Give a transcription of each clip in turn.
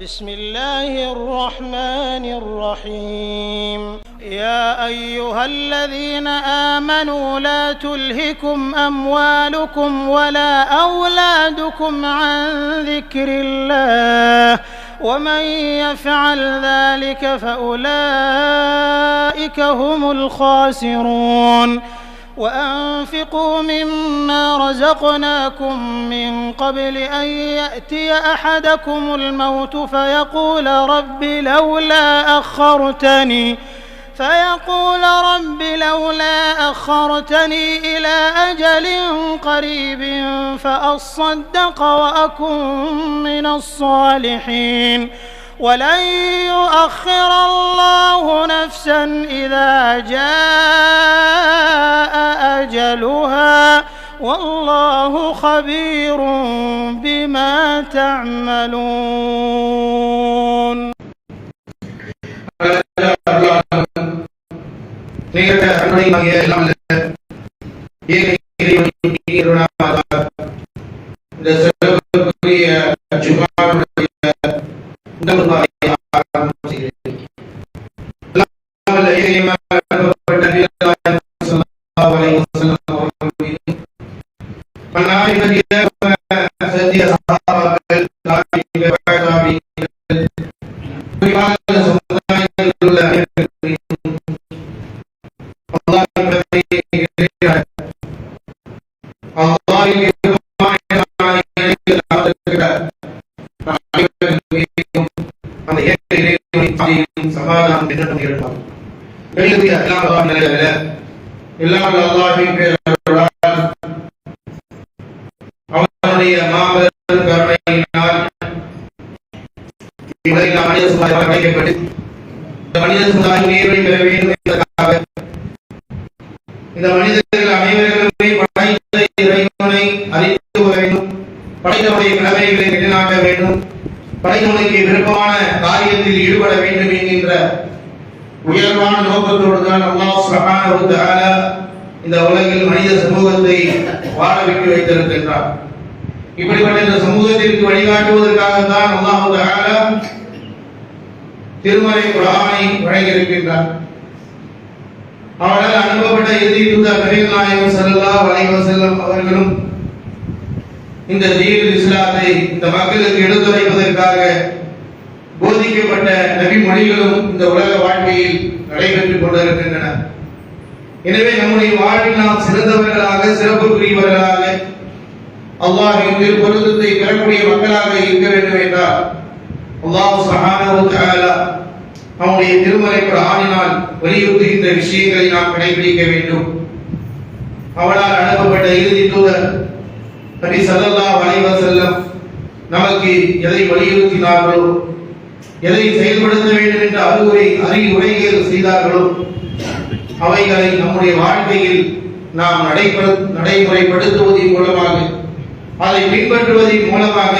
بسم الله الرحمن الرحيم يا أيها الذين آمنوا لا تلهكم أموالكم ولا أولادكم عن ذكر الله ومن يفعل ذلك فأولئك هم الخاسرون وأنفقوا مما رزقناكم من قبل أن يأتي أحدكم الموت فيقول رب لولا أخرتني إلى أجل قريب فأصدق وأكن من الصالحين ولن يؤخر الله نفسا إذا جاء أجلها والله خبير بما تعملون. இந்த மனிதர்கள் அனைவருமே படைத்த இறைவனை அறிந்து கொள்ள வேண்டும், படைத்தவனுடைய கடமைகளை நிலைநாட்ட வேண்டும், படைத்தவனுக்கு விருப்பமான காரியத்தில் ஈடுபட வேண்டும் என்கின்ற உயர்வான நோக்கத்தோடு தான் அல்லாஹ் சுப்ஹானஹு வ தஆலா இந்த உலகில் மனித சமூகத்தை வாழ விட்டு வைத்திருக்கின்றார். இப்படிப்பட்ட இந்த சமூகத்திற்கு வழிகாட்டுவதற்காகத்தான் அல்லாஹ் தஆலா திருமறை குர்ஆனை வழங்கியிருக்கின்றார். அவரால் அனுப்பப்பட்ட இறுதி தூதர் நபிகள் நாயகம் ஸல்லல்லாஹு அலைஹி வஸல்லம் அவர்களும் இந்த தீனுல் இஸ்லாத்தை இந்த மக்களுக்கு எடுத்துரைப்பதற்காக போதிக்கப்பட்ட நபி மொழிகளும் இந்த உலக வாழ்க்கையில் நடைபெற்றுக் கொண்டிருக்கின்றன. எனவே நம்முடைய வாழ்வில் நாம் சிறந்தவர்களாக, சிறப்புக்குரியவர்களாக, அல்லாஹ்வின் திருப்பொருத்தத்தை பெறக்கூடிய மக்களாக இருக்க வேண்டும் என்றால் அல்லாஹ் சுப்ஹானஹு வ தஆலா அவனுடைய திருமறை குர்ஆனினால் வலியுறுத்துகின்ற விஷயங்களை நாம் கடைபிடிக்க வேண்டும். அவனால் அனுப்பப்பட்ட இறுதி தூதர் நபி ஸல்லல்லாஹு அலைஹி வஸல்லம் நமக்கு எதை வலியுறுத்தினார்களோ, எதை செயல்படுத்த வேண்டும் என்ற அறிவுரைகள் செய்தார்களோ அவைகளை நம்முடைய வாழ்க்கையில் நாம் நடைமுறைப்படுத்துவதன் மூலமாக, அதை பின்பற்றுவதன் மூலமாக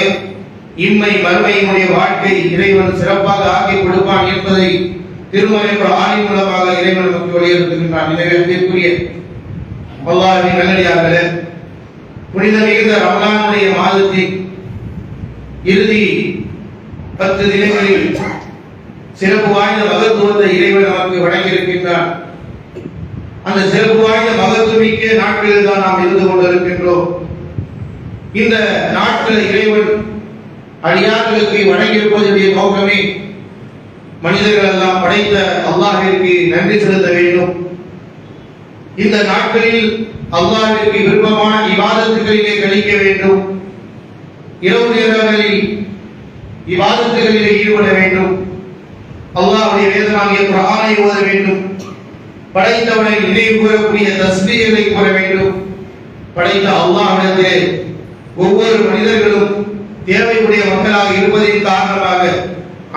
இம்மை மறுமையினுடைய வாழ்க்கை இறைவன் சிறப்பாக ஆக்கி கொடுப்பான் என்பதை திருமறை குர்ஆனின் மூலமாக இறைவன் நமக்கு வலியுறுத்துகின்றான். எனவே அன்பிற்குரிய அல்லாஹ்வின் நல்லடியார்களே, புனித மிகுந்த ரமலானுடைய மாதத்தின் இறுதி 10 தினங்களில் சிறப்பு வாய்ந்த மகத்துவத்தை இறைவன் நமக்கு வழங்கியிருக்கின்றான். அந்த சிறப்பு வாய்ந்த மகத்துவமிக்க நாட்களில் தான் நாம் இருந்து கொண்டிருக்கின்றோம். இந்த நாட்களை இறைவன் அடியார்களுக்கு வழங்கியிருப்பதனுடைய நோக்கமே மனிதர்கள் எல்லாம் படைத்த அல்லாஹ்விற்கு நன்றி செலுத்த வேண்டும். இந்த நாட்களில் அல்லாஹ்விற்கு விருப்பமான இபாதத்துகளிலே கழிக்க வேண்டும், இரவு நேரங்களில் இபாதத்துகளிலே ஈடுபட வேண்டும், அல்லாஹ்வுடைய வேதமாகிய குர்ஆனை ஓத வேண்டும், படைத்தவனை நினைவு கூறக்கூடிய தஸ்பீஹ்களை கூற வேண்டும். படைத்த அல்லாஹ்விடத்திலே ஒவ்வொரு மனிதர்களும் தேவையுடைய மக்களாக இருப்பதின் காரணமாக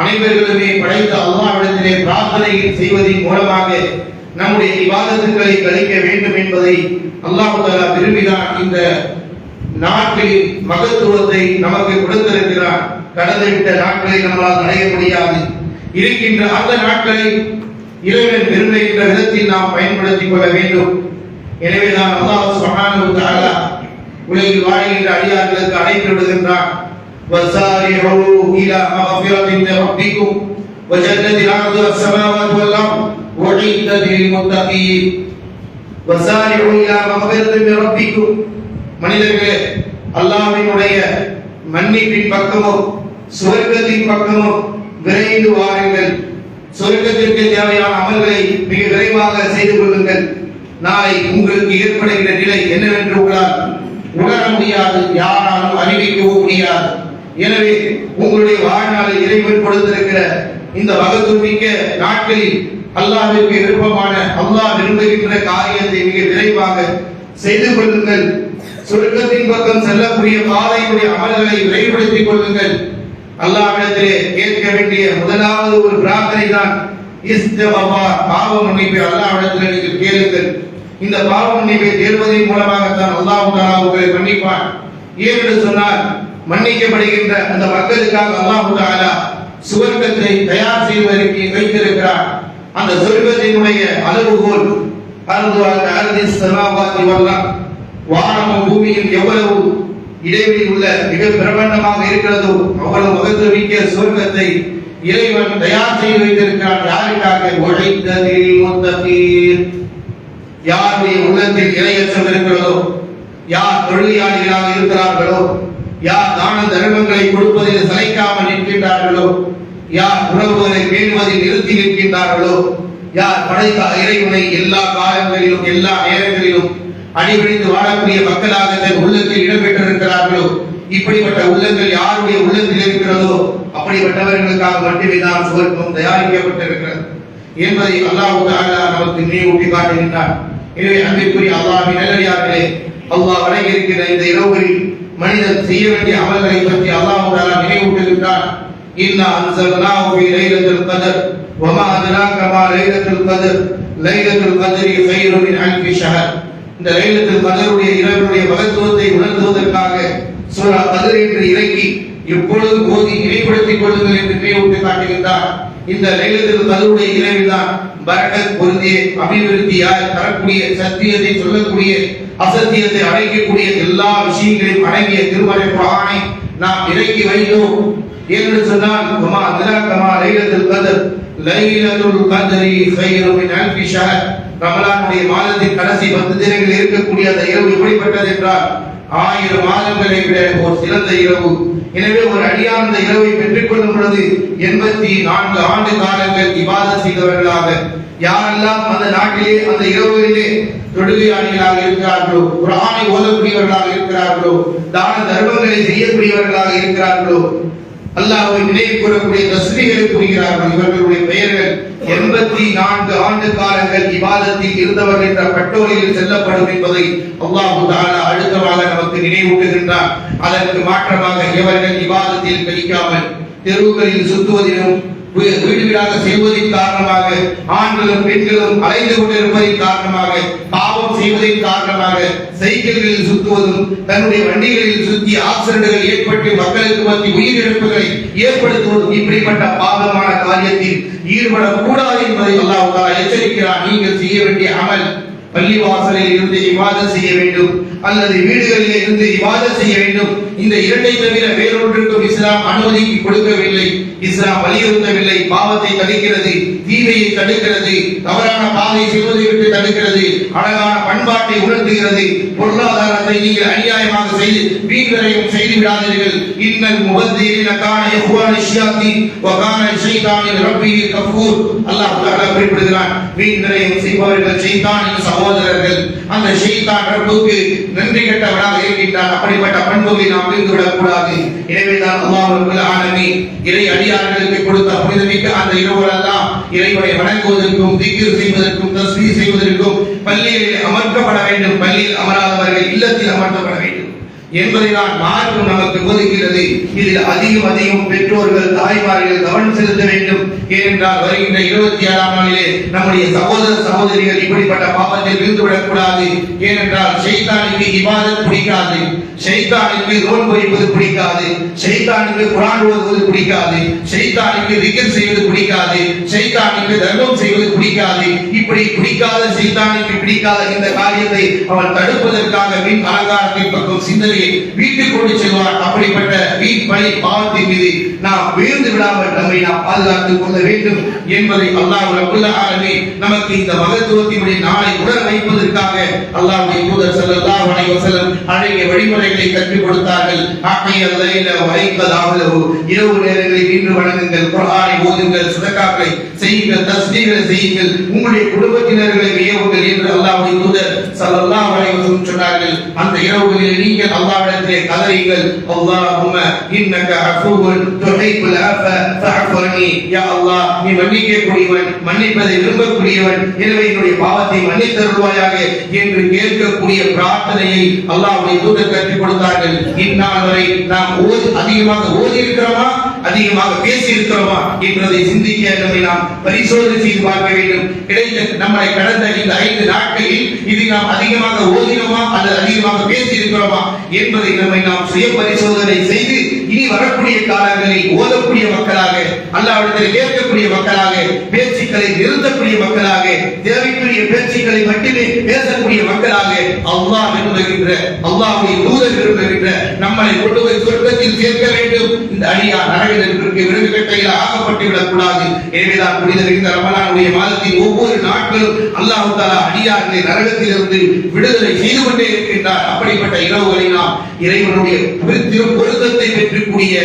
அனைவர்களுமே படைத்த அல்லாஹ்விடத்திலே பிரார்த்தனை செய்வதன் மூலமாக நம்முடைய இபாதத்துக்களை கழிக்க வேண்டும் என்பதை அல்லாஹ் தஆலா விரும்பினான். இந்த நாட்களின் மகத்துவத்தை நமக்கு கொடுத்திருக்கிறான். கடந்துவிட்ட நாட்களை நம்மால் அடைய முடியாது. இருக்கின்ற அந்த நாட்களை இறைவன் விரும்புகின்ற விதத்தில் நாம் பயன்படுத்திக் கொள்ள வேண்டும். எனவேதான் அல்லாஹ் சுப்ஹானஹு வ தஆலா உலகில் வாழ்கின்ற அடியார்களுக்கு அழைப்பு விடுகின்றான். وسارعوا إلى مغفرة من ربكم وجنة عرضها السماوات والأرض أعدت للمتقين وسارعوا إلى مغفرة من ربكم மனிதர்களே, அல்லாஹ்வினுடைய மன்னிப்பின் பக்கமும் சுவர்க்கத்தின் பக்கமும் விரைந்து வாருங்கள். சொர்க்கத்திற்கு தேவையான அமல்களை மிக விரைவாக செய்து கொள்ளுங்கள். நாளை உங்களுக்கு ஏற்படுகிற நிலை என்னவென்று உணர முடியாது, யாராலும் அறிவிக்கவும் முடியாது. எனவே உங்களுடைய வாழ்நாளில் இறைவன் கொடுத்திருக்கிற இந்த மகத்துவமிக்க நாட்களில் அல்லாஹ்விற்கு விருப்பமான, அல்லாஹ் விரும்புகின்ற காரியத்தை மிக விரைவாக செய்து கொள்ளுங்கள். சொர்க்கத்தின் பக்கம் செல்லக்கூடிய பாதையுடைய அமல்களை விரைவுபடுத்திக் கொள்ளுங்கள். அல்லாஹ்விடத்திலே கேட்க வேண்டிய முதலாவது ஒரு பிரார்த்தனை தான் இஸ்திக்ஃபார், பாவ மன்னிப்பை அல்லாஹ்விடத்திலே நீங்கள் கேளுங்கள். இந்த பாவ மன்னிப்பை தேடுவதன் மூலமாகத்தான் அல்லாஹ் தஆலா உங்களை மன்னிப்பான். ஏனென்று சொன்னால், மன்னிக்கப்படுகின்ற அந்த மக்களுக்காக அல்லாஹ் தஆலா சுவர்க்கத்தை தயார் செய்வதற்கு வைத்திருக்கிறார். அந்த சொர்க்கத்தினுடைய அளவுகோல் அர்தி ஸமாவாதி வல் அர்த், வானமும் பூமியும் எவ்வளவு இடைவெளி உள்ள மிக பிரபண்டமாக இருக்கிறதோ அவ்வளவு மகத்துவமிக்க சொர்க்கத்தை இறைவன் தயார் செய்து வைத்திருக்கிறான். யாருக்காக? உழைத்ததில் முத்தகீன், யாருடைய உள்ளத்தில் இறையச்சம் இருக்கிறதோ, யார் தொழிலாளிகளாக இருக்கிறார்களோ, யார் தான தர்மங்களை கொடுப்பதில் சளைக்காமல் நிற்கின்றார்களோ, யார் உறவுகளை பேணுவதில் நிறுத்தி நிற்கின்றார்களோ, யார் படைத்த இறைவனை எல்லா காலங்களிலும் எல்லா நேரங்களிலும் அடிபணிந்து வாழக்கூடிய மக்களாக தன் உள்ளத்தில் இடம்பெற்றிருக்கிறார்களோ, இப்படிப்பட்ட உள்ளங்கள் யாருடைய உள்ளத்தில் இருக்கிறதோ அப்படிப்பட்டவர்களுக்காக மட்டுமே தான் சுவர்க்கம் தயாரிக்கப்பட்டிருக்கிறது என்பதை அல்லாஹ் தஆலா நமக்கு நினைவூட்டி காட்டுகின்றார். எனவே அன்பிற்குரிய அல்லாஹ்வின் நல்லடியார்களே, அல்லாஹ் வழங்கியிருக்கிற இந்த இரவுகளில் மனிதன் செய்ய வேண்டிய அமல்களை பற்றி அல்லாஹ் தஆலா நினைவூட்டுகின்றார். இன்னா அன்ஸல்னாஹு ஃபீ லைலத்துல் கத்ர் வமா அத்ராக மா லைலத்துல் கத்ர் லைலத்துல் கத்ரி கைரும் மின் அல்ஃபி ஷஹர். இந்த லைலத்துல் கத்ருடைய இரவுடைய மகத்துவத்தை உணர்த்துவதற்காக சூரா கத்ர் என்று இறக்கி எப்பொழுது ஓதி நினைவுபடுத்திக் கொள்ளுங்கள் என்று நினைவூட்டி காட்டுகின்றார். இந்த லைலத்துல் கத்ருடைய இரவில்தான் பரக்கத் பொருந்திய அபிவிருத்தியாய் தரக்கூடிய, சத்தியத்தை சொல்லக்கூடிய, அசத்தியத்தை அடைக்கக்கூடிய எல்லா விஷயங்களையும் அடங்கிய திருமறை குர்ஆனை நாம் இறக்கி வைத்தோம். என்று சொன்னால், வமா அத்ராக மா லைலத்துல் கத்ர் லைலத்துல் கத்ரி கைரும் மின் அல்ஃபி ஷஹர், ரமலானுடைய மாதத்தின் கடைசி 10 தினங்கள் இருக்கக்கூடிய அந்த இரவு எப்படிப்பட்டது என்றால் 1000 மாதங்களை விட ஒரு சிறந்த இரவு. எனவே ஒரு அடியான் அந்த இரவை பெற்றுக் கொள்ளும் பொழுது 84 ஆண்டு காலங்கள் இபாதத் செய்தவர்களாக, யாரெல்லாம் அந்த நாட்டிலே அந்த இரவுகளிலே தொழுகையாளிகளாக இருக்கிறார்களோ, குர்ஆனை ஓதக்கூடியவர்களாக இருக்கிறார்களோ, தான தர்மங்களை செய்யக்கூடியவர்களாக இருக்கிறார்களோ, அல்லாஹ்வை நினைவு கூறக்கூடிய தஸ்பீஹ்களை புரிகிறார்கள், இவர்களுடைய பெயர்கள் 84 ஆண்டு காலங்கள் இபாதத்தில் இருந்தவர்கள் என்ற பட்டோலியில் செல்லப்படும் என்பதை அல்லாஹ் தஆலா அடுத்ததாக நமக்கு நினைவூட்டுகின்றார். அதற்கு மாற்றமாக இவர்கள் இபாதத்தில் கழிக்காமல் தெருவுகளில் சுற்றுவதிலும் வீடு வீடாக செல்வதின் காரணமாக, ஆண்களும் பெண்களும் அலைந்து கொண்டிருப்பதின் காரணமாக, பாவம் செய்வதின் காரணமாக சைக்கிள்களில் சுற்றுவதும், தன்னுடைய வண்டிகளில் சுற்றி ஆக்சிடென்ட்கள் ஏற்பட்டு மக்களுக்கு மத்திய உயிரிழப்புகளை ஏற்படுத்துவதும், இப்படிப்பட்ட பாவமான காரியத்தில் ஈடுபடக்கூடாது என்பதை அல்லாஹ் தஆலா எச்சரிக்கிறார். நீங்கள் செய்ய வேண்டிய அமல் பள்ளிவாசலில் இருந்து இபாதத் செய்ய வேண்டும் அல்லது வீடுகளில் இருந்து இபாதத் செய்ய வேண்டும். இந்த இரண்டை தவிர வேறொன்றுக்கும் இஸ்லாம் அனுமதி கொடுக்கவில்லை, இஸ்லாம் வலியுறுத்தவில்லை. பாவத்தை தடுக்கிறது, தீமையை தடுக்கிறது, தவறான பாதை செல்வதை விட்டு தடுக்கிறது, அழகான பண்பாட்டை உணர்த்துகிறது. பொருளாதாரத்தை நீங்கள் அநியாயமாக செய்து வீண்வரையும் செய்து விடாதீர்கள். இன்னல் முபத்திரீன கான இஹ்வான ஷியாத்தீன் வ கான ஷைத்தானு ரப்பிஹி கஃபூர். அல்லாஹ் தஆலா குறிப்பிடுகிறான், வீண்வரையும் செய்பவர்கள் ஷைத்தானின் சகோதரர்கள். அந்த ஷைத்தான் ரப்புக்கு நன்றி கெட்டவனாக இருக்கின்றான். அப்படிப்பட்ட பண்புகளை நாம் இருந்து விடக்கூடாது. எனவேதான் அல்லாஹ் ரப்பல் ஆலமீன் இறை அடியார்களுக்கு கொடுத்த புனிதமிக்க அந்த இரவுகளெல்லாம் இறைவனை வணங்குவதற்கும், திக்ர் செய்வதற்கும், தஸ்பீஹ் செய்வதற்கும் பள்ளிகளில் அமர்த்தப்பட வேண்டும். பள்ளியில் அமராதவர்கள் இல்லத்தில் அமர்த்தப்பட வேண்டும் என்பதைதான் மார்க்கம் நமக்கு போதிக்கிறது. இதில் அதிகம் பெற்றோர்கள், தாய்மார்கள் கவனம் செலுத்த வேண்டும். ஏனென்றால் வருகின்ற 27ஆம் நாளிலே நம்முடைய சகோதர சகோதரிகள் இப்படிப்பட்ட பாவத்தில் விழுந்து விடக்கூடாது. ஏனென்றால் ஷைத்தானுக்கு இபாதத் பிடிக்காது, ஷைத்தானுக்கு நோன்பு வைப்பது பிடிக்காது, ஷைத்தானுக்கு குர்ஆன் ஓதுவது பிடிக்காது, ஷைத்தானுக்கு திக்ர் செய்வது பிடிக்காது, ஷைத்தானுக்கு தர்மம் செய்வது பிடிக்காது. இப்படி பிடிக்காத ஷைத்தானுக்கு பிடிக்காத இந்த காரியத்தை அவன் தடுப்பதற்காக மின் அலங்காரத்தின் பக்கம் சிந்தனை நேரத்திலே வீட்டுக்கு கொண்டு செல்வார். அப்படிப்பட்ட வீட்பழி பாவத்தின் மீது நாம் வீழ்ந்து விடாமல் நம்மை நாம் பாதுகாத்துக் கொள்ள வேண்டும் என்பதை அல்லாஹ் ரப்பல் ஆலமீன் நமக்கு இந்த மகத்துவத்தினுடைய நாளை உணர வைப்பதற்காக அல்லாஹ்வுடைய தூதர் ஸல்லல்லாஹு அலைஹி வஸல்லம் அழகிய வழிமுறைகளை கற்றுக் கொடுத்தார்கள். ஆகியல் லைல வைகதாஹு, இரவு நேரங்களில் நின்று வணங்குங்கள், குர்ஆனை ஓதுங்கள், சதகாக்களை செய்யுங்கள், தஸ்பீஹ்களை செய்யுங்கள், உங்களுடைய குடும்பத்தினர்களை ஏவுங்கள் என்று அல்லாஹ்வுடைய தூதர் ஸல்லல்லாஹு அலைஹி வஸல்லம் சொன்னார்கள். அந்த இரவுகளில் நீங்கள் அல்லாஹ்விடத்திலே கதறுங்கள், அல்லாஹும்ம இன்னக அஃபூவுன் துஹிப்புல் அஃப ஃபஅஃபு அன்னி, யா அல்லாஹ் நீ மன்னிக்கக்கூடியவன், மன்னிப்பதை விரும்பக்கூடியவன், எனவே என்னுடைய பாவத்தை மன்னித்தருள்வாயாக என்று கேட்கக்கூடிய பிரார்த்தனையை அல்லாஹ்வுடைய தூதர் கற்றுக் கொடுத்தார்கள். இந்நாள் வரை நாம் அதிகமாக ஓதி இருக்கிறோமா, அதிகமாக பேசி இருக்கிறோமா என்பதை சிந்திக்க நம்மை நாம் பரிசோதனை செய்து பார்க்க வேண்டும். கிடைத்த நம்மளை கடந்த இந்த 5 நாட்களில் இது நாம் அதிகமாக ஓதினோமா அல்லது அதிகமாக பேசி இருக்கிறோமா என்பதை நம்மை நாம் சுய பரிசோதனை செய்து இனி வரக்கூடிய காலங்களில் ஓதக்கூடிய மக்களாக, அல்லாஹ்விடத்தில் கேட்கக்கூடிய மக்களாக, பேச்சுக்களை நிறுத்தக்கூடிய மக்களாக, தேவைக்குரிய பேச்சுக்களை மட்டுமே பேசக்கூடிய மக்களாக அல்லாஹ் விரும்புகின்ற, அல்லாஹ்வுடைய தூதர் விரும்புகின்ற நம்மளை கொண்டு போய் சொர்க்கத்தில் சேர்க்க வேண்டும். இந்த அடியார் நரகத்திற்கு விருதுகட்டையில் ஆகப்பட்டு விடக்கூடாது. எனவேதான் புனித இந்த ரமலானுடைய மாதத்தின் ஒவ்வொரு நாட்களும் அல்லாஹ் தஆலா அடியார்களை நரகத்திலிருந்து விடுதலை செய்து கொண்டே இருக்கின்றார். அப்படிப்பட்ட இரவுகளை நாம் இறைவனுடைய பொருத்தத்தை பெற்றக்கூடிய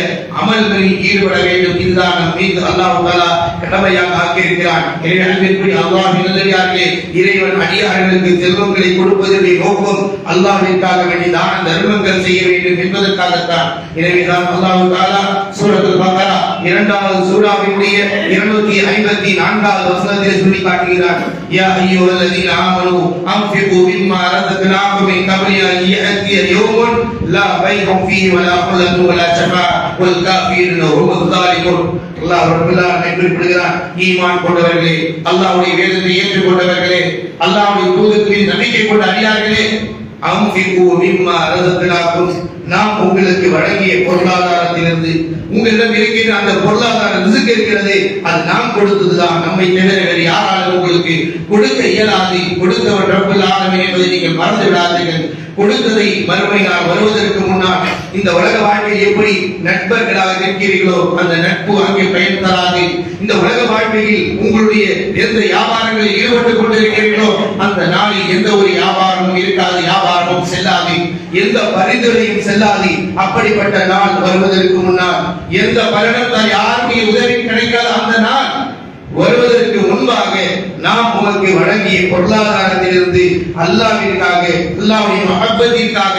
அமல்களில் ஈடுபட வேண்டும். இதுதான் நம் மீது அல்லாஹ் தஆலா கடமையாக ஆக்கியிருக்கிறான். எனவே அன்பிற்குரிய அல்லாஹ்வின் நல்லடியார்களே, இறைவன் அடியார்களுக்கு செல்வங்களை கொடுப்பதனுடைய நோக்கம் அல்லாஹ்விற்காக வேண்டி தான தர்மங்கள் செய்ய வேண்டும் என்பதற்காகத்தான். எனவேதான் அல்லாஹ் தஆலா சூரத்துல் பக்ரா 2வது சூராவினுடைய 254வது வசனத்தில் சொல்லி காட்டுகிறார், யா அய்யுஹல்லதீன ஆமனூ அன்ஃபிகூ மிம்மா ரஸக்னாகும் மின் கப்லி அன் யஅத்திய யௌமுன் லா பைஉன் ஃபீஹி வலா குல்லத்து வலா ஷஃபா வல் காஃபிரூன ஹுமுல் ஸாலிமூன். அல்லாஹ் ரப்பல் ஆலமீன் குறிப்பிடுகிறார், ஈமான் கொண்டவர்களே, அல்லாஹ்வுடைய வேதத்தை ஏற்றுக்கொண்டவர்களே, அல்லாஹ்வுடைய தூதருக்கு நம்பிக்கை கொண்ட அடியார்களே, அன்ஃபிகூ மிம்மா ரஸக்னாகும், நாம் உங்களுக்கு வழங்கிய பொருளாதாரத்திலிருந்து, உங்களிடம் இருக்கிற அந்த பொருளாதார ரிஸ்க் இருக்கிறது, அது நாம் கொடுத்ததுதான், நம்மை தவிர வேறு யாராலும் உங்களுக்கு கொடுக்க இயலாது. கொடுத்தவர் ரப்பல் ஆலமீன் என்பதை நீங்கள் மறந்து விடாதீர்கள். கொடுத்ததை மறுமை நாள் வருவதற்கு முன்னால் இந்த உலக வாழ்க்கையில் எப்படி நண்பர்களாக இருக்கிறீர்களோ அந்த நட்பு அங்கே பயன் தராது. இந்த உலக வாழ்க்கையில் உங்களுடைய எந்த வியாபாரங்களில் ஈடுபட்டுக் கொண்டிருக்கிறீர்களோ அந்த நாளில் எந்த ஒரு வியாபாரமும் இருக்காது, வியாபாரமும் செல்லாது, எந்த பரிந்துரையும் செல்லாது. அப்படிப்பட்ட நாள் வருவதற்கு முன்னால் எந்த பலனத்தால் யாருமே உதவி கிடைக்காத அந்த நாள் வருவதற்கு முன்பாக நாம் உங்களுக்கு வழங்கிய பொருளாதாரத்திலிருந்து அல்லாஹ்விற்காக, அல்லாஹ்வுடைய மஹப்பத்திற்காக,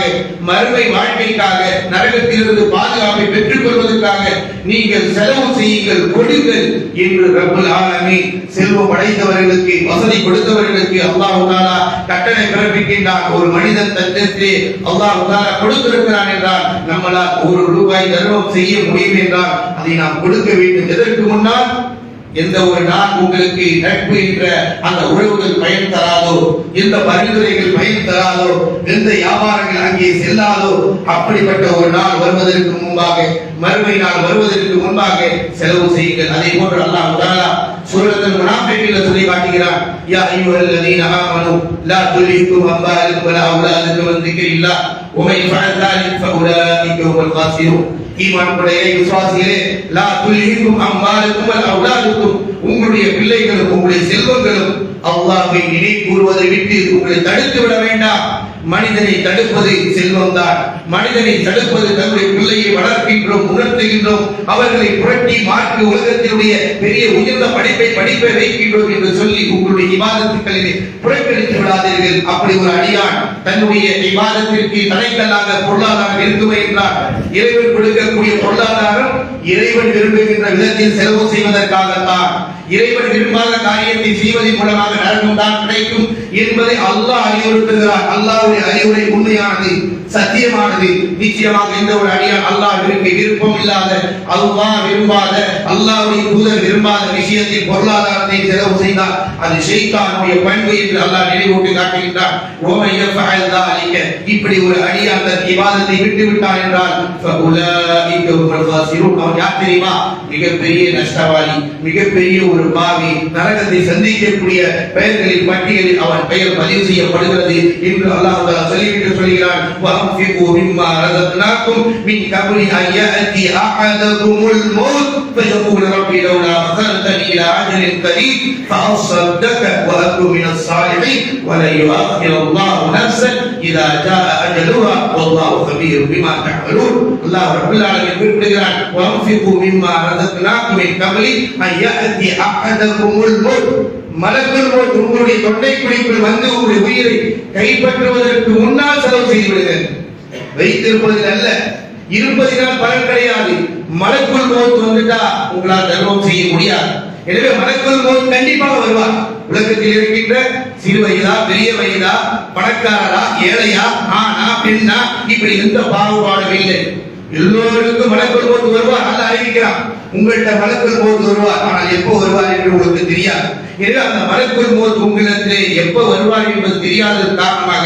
மறுமை வாழ்க்கைக்காக, நரகத்திலிருந்து பாதுகாப்பை பெற்றுக் கொள்வதற்காக நீங்கள் செலவு செய்யுங்கள், கொடுங்கள் என்று ரப்பல் ஆலமீன் செல்வம் படைத்தவர்களுக்கு, வசதி கொடுத்தவர்களுக்கு அல்லாஹ் தஆலா கட்டளை பிறப்பிக்கின்றான். ஒரு மனிதன் தன்னிடத்திலே அல்லாஹ் தஆலா கொடுத்திருக்கிறான் என்றால் நம்மளால் 1 ரூபாய் தர்மம் செய்ய முடியும் என்றால் அதை நாம் கொடுக்க வேண்டும். எதற்கு முன்னால் எந்த ஒரு நாள் உங்களுக்கு நட்பு என்ற அந்த உறவுகள் பயன் தராதோ, எந்த பரிந்துரைகள் பயன் தராதோ, எந்த வியாபாரங்கள் அங்கே செல்லாதோ, அப்படிப்பட்ட ஒரு நாள் வருவதற்கு முன்பாக, மறுமை நாள் வருவதற்கு முன்பாக செலவு செய்யுங்கள். அதே போன்று அல்லாஹ் தஆலா சூரத்துல் முனாஃபிகீன்ல சொல்லி காட்டுகிறான், யா அய்யுஹல்லதீன ஆமனூ லா துல்ஹிக்கும் அம்வாலுக்கும் வலா அவுலாதுக்கும் அன் திக்ரில்லாஹ் வ மன் யஃஅல் ذلك ஃபஉலாயிக ஹுமுல் காஸிரூன். ஈமான் கொண்ட விசுவாசிகளே, லா துல்ஹிக்கும் அம்வாலுக்கும் வலா அவுலாதுக்கும், உங்களுடைய பிள்ளைகளும் உங்களுடைய செல்வங்களும் அல்லாஹ்வை நினைவு கூறுவதை விட்டு உங்களை தடுத்து விட வேண்டாம். மனிதனை தடுப்பது செல்வம் தான். மனிதனை தடுப்பது தன்னுடைய பிள்ளையை வளர்க்கின்றோம், உணர்த்துகின்றோம், அவர்களை புரட்டி மாற்றி உலகத்தினுடைய பெரிய உயர்ந்த படிப்பை வைக்கின்றோம் என்று சொல்லி உங்களுடைய இபாதத்துக்களிலே புறக்கணித்து விடாதீர்கள். அப்படி ஒரு அடியான் தன்னுடைய இபாதத்திற்கு தடைக்கல்லாக பொருளாதாரம் இருக்குமே என்றால், இறைவன் கொடுக்கக்கூடிய பொருளாதாரம் இறைவன் விரும்புகின்ற விதத்தில் செலவு செய்வதற்காகத்தான். இறைவன் விரும்பாத காரியத்தை செய்வதன் மூலமாக நரகம் தான் கிடைக்கும் என்பதை அல்லாஹ் அறிவுறுத்துகிறார். அல்லாஹ்வுடைய அறிவுரை உண்மையானது, சத்தியமானது. நிச்சயமாக எந்த ஒரு அடியான் அல்லாஹ்விற்கு விருப்பம் இல்லாத, அல்லாஹ் விரும்பாத, அல்லாஹ்வுடைய தூதர் விரும்பாத விஷயத்தில் பொருளாதாரத்தை செலவு செய்தால் அது ஷைத்தானுடைய பண்பு என்று அல்லாஹ் நினைவூட்டி காட்டுகின்றார். ஓமை யஃஅல் ذلك, இப்படி ஒரு அடியான் தன் இபாதத்தை விட்டு விட்டான் என்றால் ஃபஉலாயிக ஹுமுல் காஸிரூன், அவன் யார் தெரியுமா? மிகப்பெரிய நஷ்டவாளி, மிகப்பெரிய ஒரு ஒரு பாவி நரகத்தை சந்திக்கக்கூடிய பெயர்களின் பட்டியலில் அவன் பெயர் பதிவு செய்யப்படுகிறது என்று அல்லாஹ் தஆலா சொல்லிவிட்டு சொல்கிறான் வஅன்ஃபிகு மிம்மா ரஸக்னாக்கும் மின் கப்லி அன் யஅதி அஹதகுமுல் மௌத் ஃபயகூல் ரப்பி லௌலா அഖர்தனி இலா அஜலின் கரீம் ஃபஅஸ்ஸதக வஅகு மினஸ் ஸாலிஹீன் வலா யுஅഖிருல்லாஹு நஃப்ஸன் இதா ஜாஅ அஜலுஹா வல்லாஹு கபீர் பிமா தஅமலூன். அல்லாஹ் ரப்பல் ஆலமீன் குறிப்பிடுகிறான் வஅன்ஃபிகு மிம்மா ரஸக்னாக்கும் மின் கப்லி அன் யஅதி அஹதகுமுல் மௌத். மலக்குல் மௌத் உங்களுடைய தொண்டை குழிக்குள் வந்து உங்களுடைய உயிரை கைப்பற்றுவதற்கு முன்னால் செலவு செய்து விடுங்கள். வைத்திருப்பதில் அல்ல, இருப்பதினால் பலன் கிடையாது. மலக்குல் மௌத் வந்துட்டா உங்களால் தர்மம் செய்ய முடியாது. எனவே மலக்குல் மௌத் கண்டிப்பாக வருவார். உலகத்தில் இருக்கின்ற சிறு வயதா பெரிய வயதா பணக்காரரா ஏழையா ஆனா பெண்ணா இப்படி எந்த பாகுபாடும் இல்லை. எல்லோருக்கும் மலக்குல் மௌத் வருவார். அல்ல அறிவிக்கிறான் உங்கள்கிட்ட மலக்குல் மௌத் வருவார். ஆனால் எப்போ வருவார் என்று உங்களுக்கு தெரியாது. எனவே அந்த மலக்குல் மௌத் உங்களிடத்திலே எப்போ வருவார் என்பது தெரியாதது காரணமாக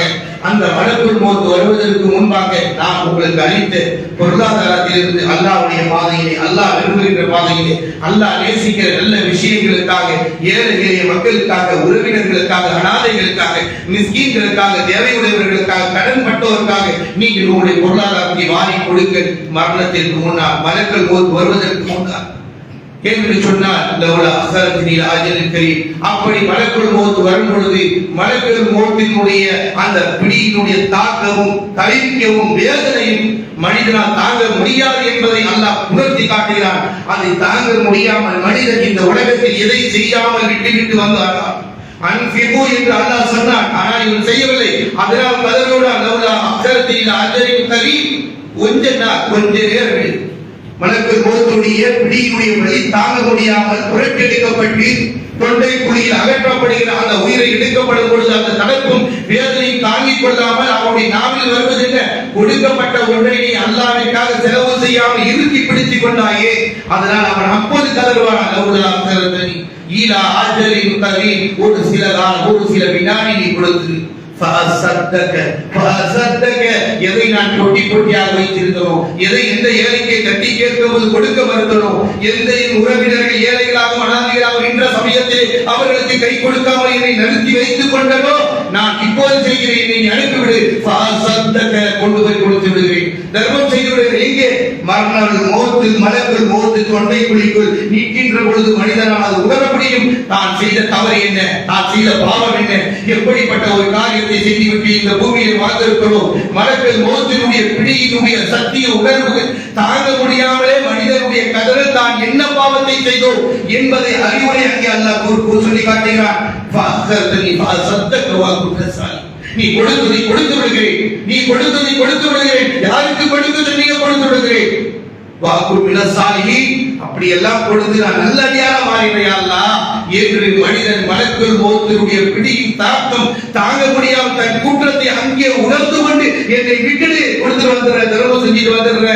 அந்த மலக்குல் மௌத் வருவதற்கு முன்பாக நாம் உங்களுக்கு அளித்த பொருளாதாரத்திலிருந்து அல்லாஹ்வுடைய பாதையிலே, அல்லாஹ் விரும்புகின்ற பாதையிலே, அல்லாஹ் நேசிக்கிற நல்ல விஷயங்களுக்காக, ஏழை எளிய மக்களுக்காக, உறவினர்களுக்காக, அனாதைகளுக்காக, மிஸ்கீன்களுக்காக, தேவையுடையவர்களுக்காக, கடன்பட்டோருக்காக நீங்கள் உங்களுடைய பொருளாதாரத்தை வாரி கொடுக்க மரணத்திற்கு முன்னால் மலக்குல் மௌத் வருவதற்கு முன்னால் என்று சொன்னால் லௌலா அഖர்தனி இலா அஜலின் கரீம். அப்படி மலக்குல் மௌத் வரும் பொழுது மலக்குல் மௌத்தினுடைய அந்த பிடியினுடைய தாக்கமும் தவிக்கவும் வேதனையும் மனிதனால் தாங்க முடியாது என்பதை அல்லாஹ் உணர்த்தி காட்டுகிறான். அதை தாங்க முடியாமல் மனிதன் இந்த உலகத்தில் எதை செய்யாமல் விட்டுவிட்டு வந்தாரா அன்ஃபிகு என்று அல்லாஹ் சொன்னான். ஆனால் இவன் செய்யவில்லை. அதனால் கதரோடு லௌலா அഖர்தனி இலா அஜலின் கரீம் கொஞ்ச நேரம் மலக்குல் மௌத்துடைய பிடியினுடைய வலி தாங்க முடியாமல் புரட்டெடுக்கப்பட்டு தொண்டை குழியில் அகற்றப்படுகிற அந்த உயிரை எடுக்கப்படும் பொழுது அந்த தடுப்பும் வேதனையும் தாங்கிக் கொள்ளாமல் அவருடைய நாவில் வருவது என்ன? கொடுக்கப்பட்ட ஒன்றை நீ அல்லாஹ்விற்காக செலவு செய்யாமல் இறுக்கி பிடித்துக் கொண்டாயே. அதனால் அவன் அப்போது கதறுவான் லௌலா அഖர்தனி இலா அஜலின் கரீம். ஒரு சில வினாடி நீ கொடுத்து எதை நான் போட்டி போட்டியாக வைத்திருந்தனோ, எதை எந்த ஏழைக்கு கட்டி கேட்கும்போது கொடுக்க மறுத்தனோ, எந்த உறவினர்கள் ஏழைகளாகவும் அனாதைகளாகவும் என்ற சமயத்தில் அவர்களுக்கு கை கொடுக்காமல் என்னை நிறுத்தி வைத்துக் கொண்டனோ, நான் இப்போது செய்கிறேன், நீ அனுப்பிவிடு. கொண்டு போய் கொடுத்து விடுகிறேன், தர்மம் செய்து விடுகிறேன். எங்கே? மலக்குல் மௌத் தொண்டை குழிக்குள் நீக்கின்ற பொழுது மனிதனால் அது உணர முடியும். தான் செய்த தவறு என்ன, தான் செய்த பாவம் என்ன, எப்படிப்பட்ட ஒரு காரியத்தை செய்துவிட்டு இந்த பூமியில் வாழ்ந்திருக்கிறோம். மலக்குல் மௌத்தினுடைய பிடியினுடைய சக்திய உணர்வு தாங்க முடியாமலே மனிதனுடைய கதறில் தான் என்ன பாவத்தை செய்தோம் என்பதை அறிவுரை அங்கே அல்லாஹ் சொல்லி காட்டுகிறான். நீ கொடுத்ததை கொடுத்து விடுகிறேன், நீ கொடுத்ததை கொடுத்து விடுகிறேன். யாருக்கு கொடுத்து சொன்னீங்க? கொடுத்து விடுகிறேன். வாக்கு மினசாலிஹி, அப்படி எல்லாம் கொடுத்து நான் நல்லடியாரா மாறினேன் அல்லாஹ் என்று மனிதன் மலக்குல் மௌத்தினுடைய பிடியின் தாக்கம் தாங்க முடியாமல் தன் கூற்றத்தை அங்கே உணர்ந்து கொண்டு என்னை விட்டுடு, கொடுத்து வந்துடுற, தர்மம் செஞ்சுட்டு வந்துடுற.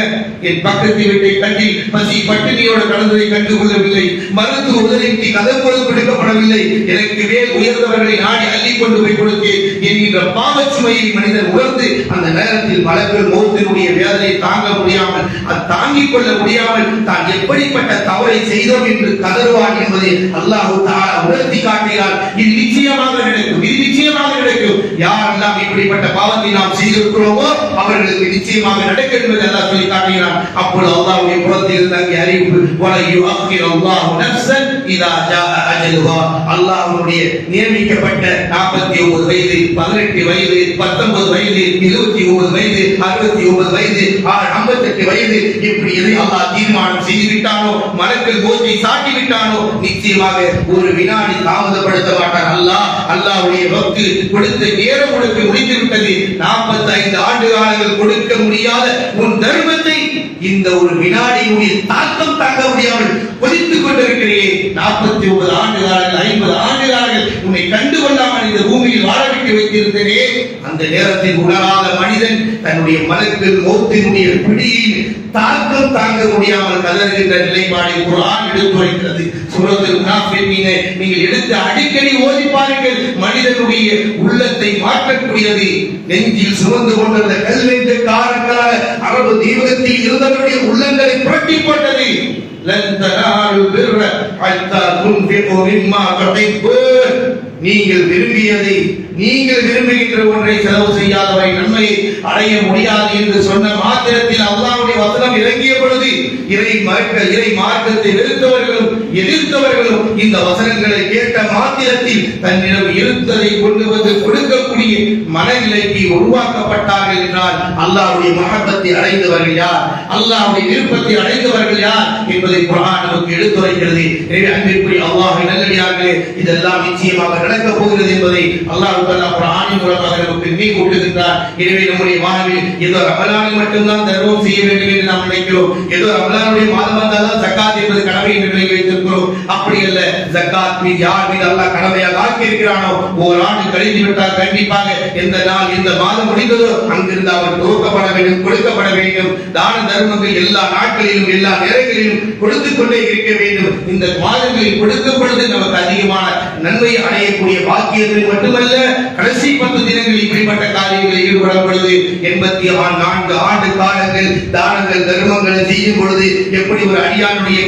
என் பக்கத்து வீட்டை கட்டி பசி பட்டினியோடு கடந்ததை கண்டுகொள்ளவில்லை, மருத்துவ உதவிக்கு கதம்பொழுது கொடுக்கப்படவில்லை, எனக்கு மேல் உயர்ந்தவர்களை நாடி அள்ளி கொண்டு போய் கொடுத்தேன் என்கின்ற பாவச்சுமையை மனிதன் உணர்ந்து அந்த நேரத்தில் மலக்குல் மௌத்தினுடைய வேதனை தாங்க முடியாமல், அது தாங்கிக் கொள்ள முடியாமல் தான் எப்படிப்பட்ட தவறை செய்தோம் என்று கதறுவான் என்பதை அல்லாஹ் தஆலா உணர்த்தி காட்டுகிறார். இது நிச்சயமாக நடக்கும், இது நிச்சயமாக நடக்கும். யாரெல்லாம் இப்படிப்பட்ட பாவத்தை நாம் செய்திருக்கிறோமோ அவர்களுக்கு நிச்சயமாக நடக்கும் என்பதை அல்லாஹ் சொல்லி காட்டுகிறான். அப்பொழுது அல்லாஹ்வுடைய புறத்தில் இருந்து அங்கே அறிவிப்பு, வலா யுஅக்கிருல்லாஹு நஃப்ஸன் இதா ஜாஅ அஜலுஹா. அல்லாஹ்வுடைய நியமிக்கப்பட்ட 49 வயது, 18 வயது, 19 வயது, 29 வயது, 69 வயது, 58 வயது, இப்படி எதை அல்லாஹ் தீர்மானம் செய்து விட்டானோ, மலக்குல் மௌத்தை சாட்டி விட்டானோ, நிச்சயமாக ஒரு வினாடி தாமதப்படுத்த மாட்டான் அல்லாஹ். அல்லாஹ்வுடைய வக்து கொடுத்த நேரம் உனக்கு முடித்து விட்டது. 45 ஆண்டு காலங்கள் கொடுக்க முடியாத உன் தர்மத்தை இந்த ஒரு வினாடியுடைய தாக்கம் தாங்க முடியாமல் கொதித்துக் கொண்டிருக்கிறேன். 49 ஆண்டு காலங்கள், 50 ஆண்டு காலங்கள் உன்னை கண்டு கொள்ளாமல் இந்த பூமியில் வாழ விட்டு வைத்திருந்தேனே. அந்த நேரத்தில் உணராத மனிதன் தன்னுடைய மலக்குல் மௌத்தினுடைய பிடியின் தாக்கம் தாங்க முடியாமல் கதறுகின்ற நிலைப்பாடை குர்ஆன் எடுத்துரைக்கிறது. சூரத்துல் முனாஃபிகீன் நீங்கள் எடுத்து அடிக்கடி ஓதி பாருங்கள். மனிதனுடைய உள்ளத்தை மாற்றக்கூடியது. நெஞ்சில் சுமந்து கொண்டிருந்த கல்வெட்டு காரணங்களாக அரபு தீபகத்தில் இருந்தவருடைய உள்ளங்களை புரட்டி போட்டது. லன் தனாலுல் பிர்ர ஹத்தா துன்ஃபிகு மிம்மா துஹிப்பூன். நீங்கள் விரும்பியதை, நீங்கள் விரும்புகின்ற ஒன்றை செலவு செய்யாதவரை நன்மையை அடைய முடியாது என்று சொன்ன மாத்திரத்தில் அல்லாஹ்வுடைய வசனம் இறங்கிய பொழுது இறை மார்க்கத்தை வெறுத்தவர்களும் எதிர்த்தவர்களும் இந்த வசனங்களை கேட்ட மாத்திரத்தில் தன்னிடம் இருந்ததை கொண்டு வந்து கொடுக்கக்கூடிய மனநிலைக்கு உருவாக்கப்பட்டார்கள் என்றால் அல்லாஹ்வுடைய மஹப்பத்தை அடைந்தவர்கள் யார், அல்லாஹ்வுடைய விருப்பத்தை அடைந்தவர்கள் யார் என்பதை குர்ஆன் நமக்கு எடுத்துரைக்கிறது. எனவே அன்பிற்குரிய அல்லாஹ்வின் நல்லடியார்களே, இதெல்லாம் நிச்சயமாக நடக்க போகிறது என்பதை அல்லாஹ் தஆலா குர்ஆனின் மூலமாக நமக்கு நினைவூட்டுகின்றார். எனவே நம்முடைய வாழ்வில் ஏதோ ரமலானில் மட்டும்தான் தர்மம் செய்ய வேண்டும் என்று நாம் நினைக்கிறோம். ஏதோ ரமலானுடைய மாதம் வந்தால்தான் ஜக்காத் என்பது கடமை என்று நினைக்க வைத்திருக்கிறோம். அப்படி அல்ல. ஜக்காத் மீது யார் மீது அல்லாஹ் கடமையாக ஆக்கி இருக்கிறானோ, ஒரு ஆண்டு கழிந்து விட்டால் கண்டிப்பாக எந்த நாள் எந்த மாதம் முடிந்ததோ அங்கிருந்து அவர் துவக்கப்பட வேண்டும், கொடுக்கப்பட வேண்டும். தான தர்மங்கள் எல்லா நாட்களிலும் எல்லா நேரங்களிலும் கொடுத்துக் கொண்டே இருக்க வேண்டும். இந்த மாதங்களில் கொடுக்கப்படுவது நமக்கு அதிகமான நன்மை அடையக்கூடிய பாக்கியத்தை மட்டுமல்ல, கடைசி 10 தினங்களில் இப்படிப்பட்ட காரியங்களில் ஈடுபடும் பொழுது 84 ஆண்டு காலங்கள் தானங்கள் தர்மங்களை செய்யும் பொழுது எப்படி ஒரு அடியானுடைய